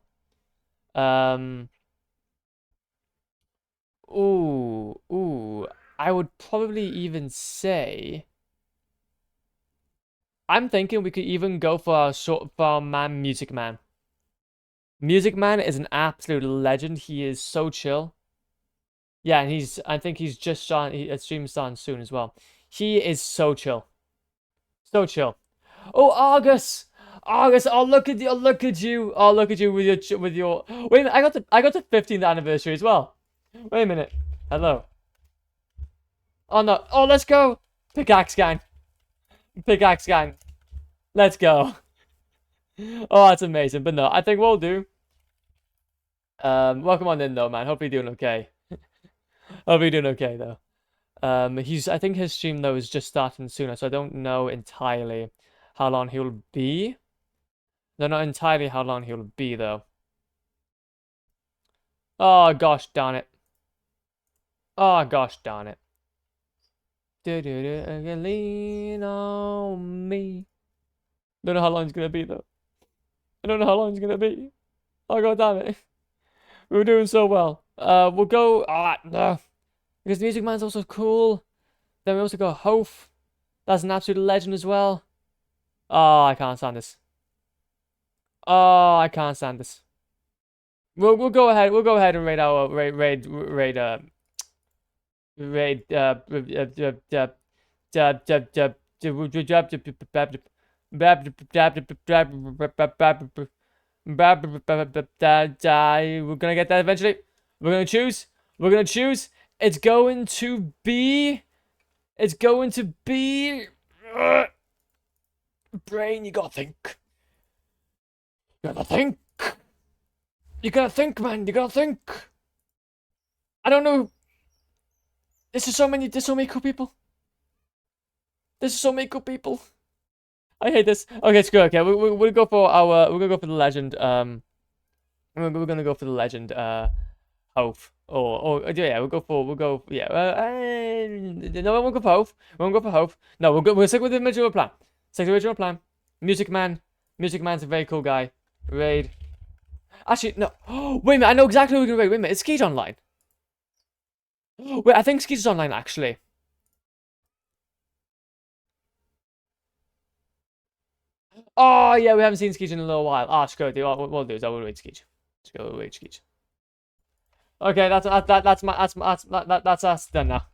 ooh, I would probably even say. I'm thinking we could even go for our man, Music Man. Music Man is an absolute legend. He is so chill. Yeah, and I think he's just starting. His stream's starting soon as well. He is so chill. So chill. Oh, Argus! Oh, look at you! Oh, look at you with your. Wait a minute! I got the 15th anniversary as well. Wait a minute. Hello. Oh no! Oh, let's go! Pickaxe gang. Let's go. Oh, that's amazing. But no, I think we'll do. Welcome on in though, man. Hope you're doing okay. Hope you're doing okay though. I think his stream though is just starting sooner, so I don't know entirely how long he'll be. No, not entirely how long he'll be though. Oh gosh darn it. Lean on me. Don't know how long it's gonna be though. I don't know how long it's gonna be. Oh god damn it. We were doing so well. We'll go. No. Because Music Man's also cool. Then we also got Hof. That's an absolute legend as well. Oh, I can't stand this. Oh, I can't stand this. We'll go ahead. We'll go ahead and raid our raid we're gonna get that eventually. We're gonna choose. We're gonna choose. It's going to be. It's going to be. Brain, you gotta think. You gotta think. You gotta think, man. You gotta think. I don't know. There's so many cool people. There's so many cool people. I hate this. Okay, it's good. Okay, we'll go for our. We're gonna go for the legend. We're gonna go for the legend. Hope. Yeah, we'll go. Yeah. No, we won't go for hope. We won't go for hope. No, we'll stick with the original plan. Stick to the original plan. Music Man. Music Man's a very cool guy. Raid. Actually, no. Wait a minute. I know exactly who we're gonna raid. Wait a minute. Is Skeet online? Wait, I think Skeet is online actually. Oh yeah, we haven't seen Skeet in a little while. Ah, screw it. What we'll do is I will raid Skeet. Let's go raid Skeet. Okay, that's us done now.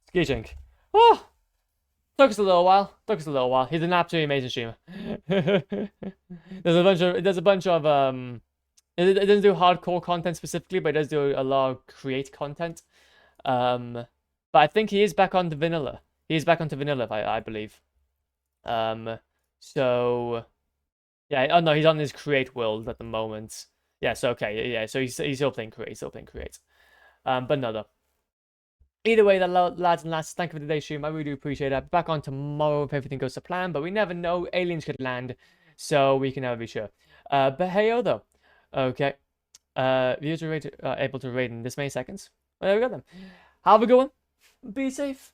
Skeeting. Oh, took us a little while. Took us a little while. He's an absolutely amazing streamer. There's a bunch of It doesn't do hardcore content specifically, but it does do a lot of create content. But I think he is back onto vanilla. He is back onto vanilla, I believe. So yeah. Oh no, he's on his create world at the moment. Yes, okay, yeah. So he's still playing create. He's still playing create. But no, though. Either way, lads and lasses, thank you for today's stream. I really do appreciate it. Back on tomorrow if everything goes to plan, but we never know. Aliens could land, so we can never be sure. But hey, though. Okay. Viewers are able to raid in this many seconds. Well, there we go then. Have a good one. Be safe.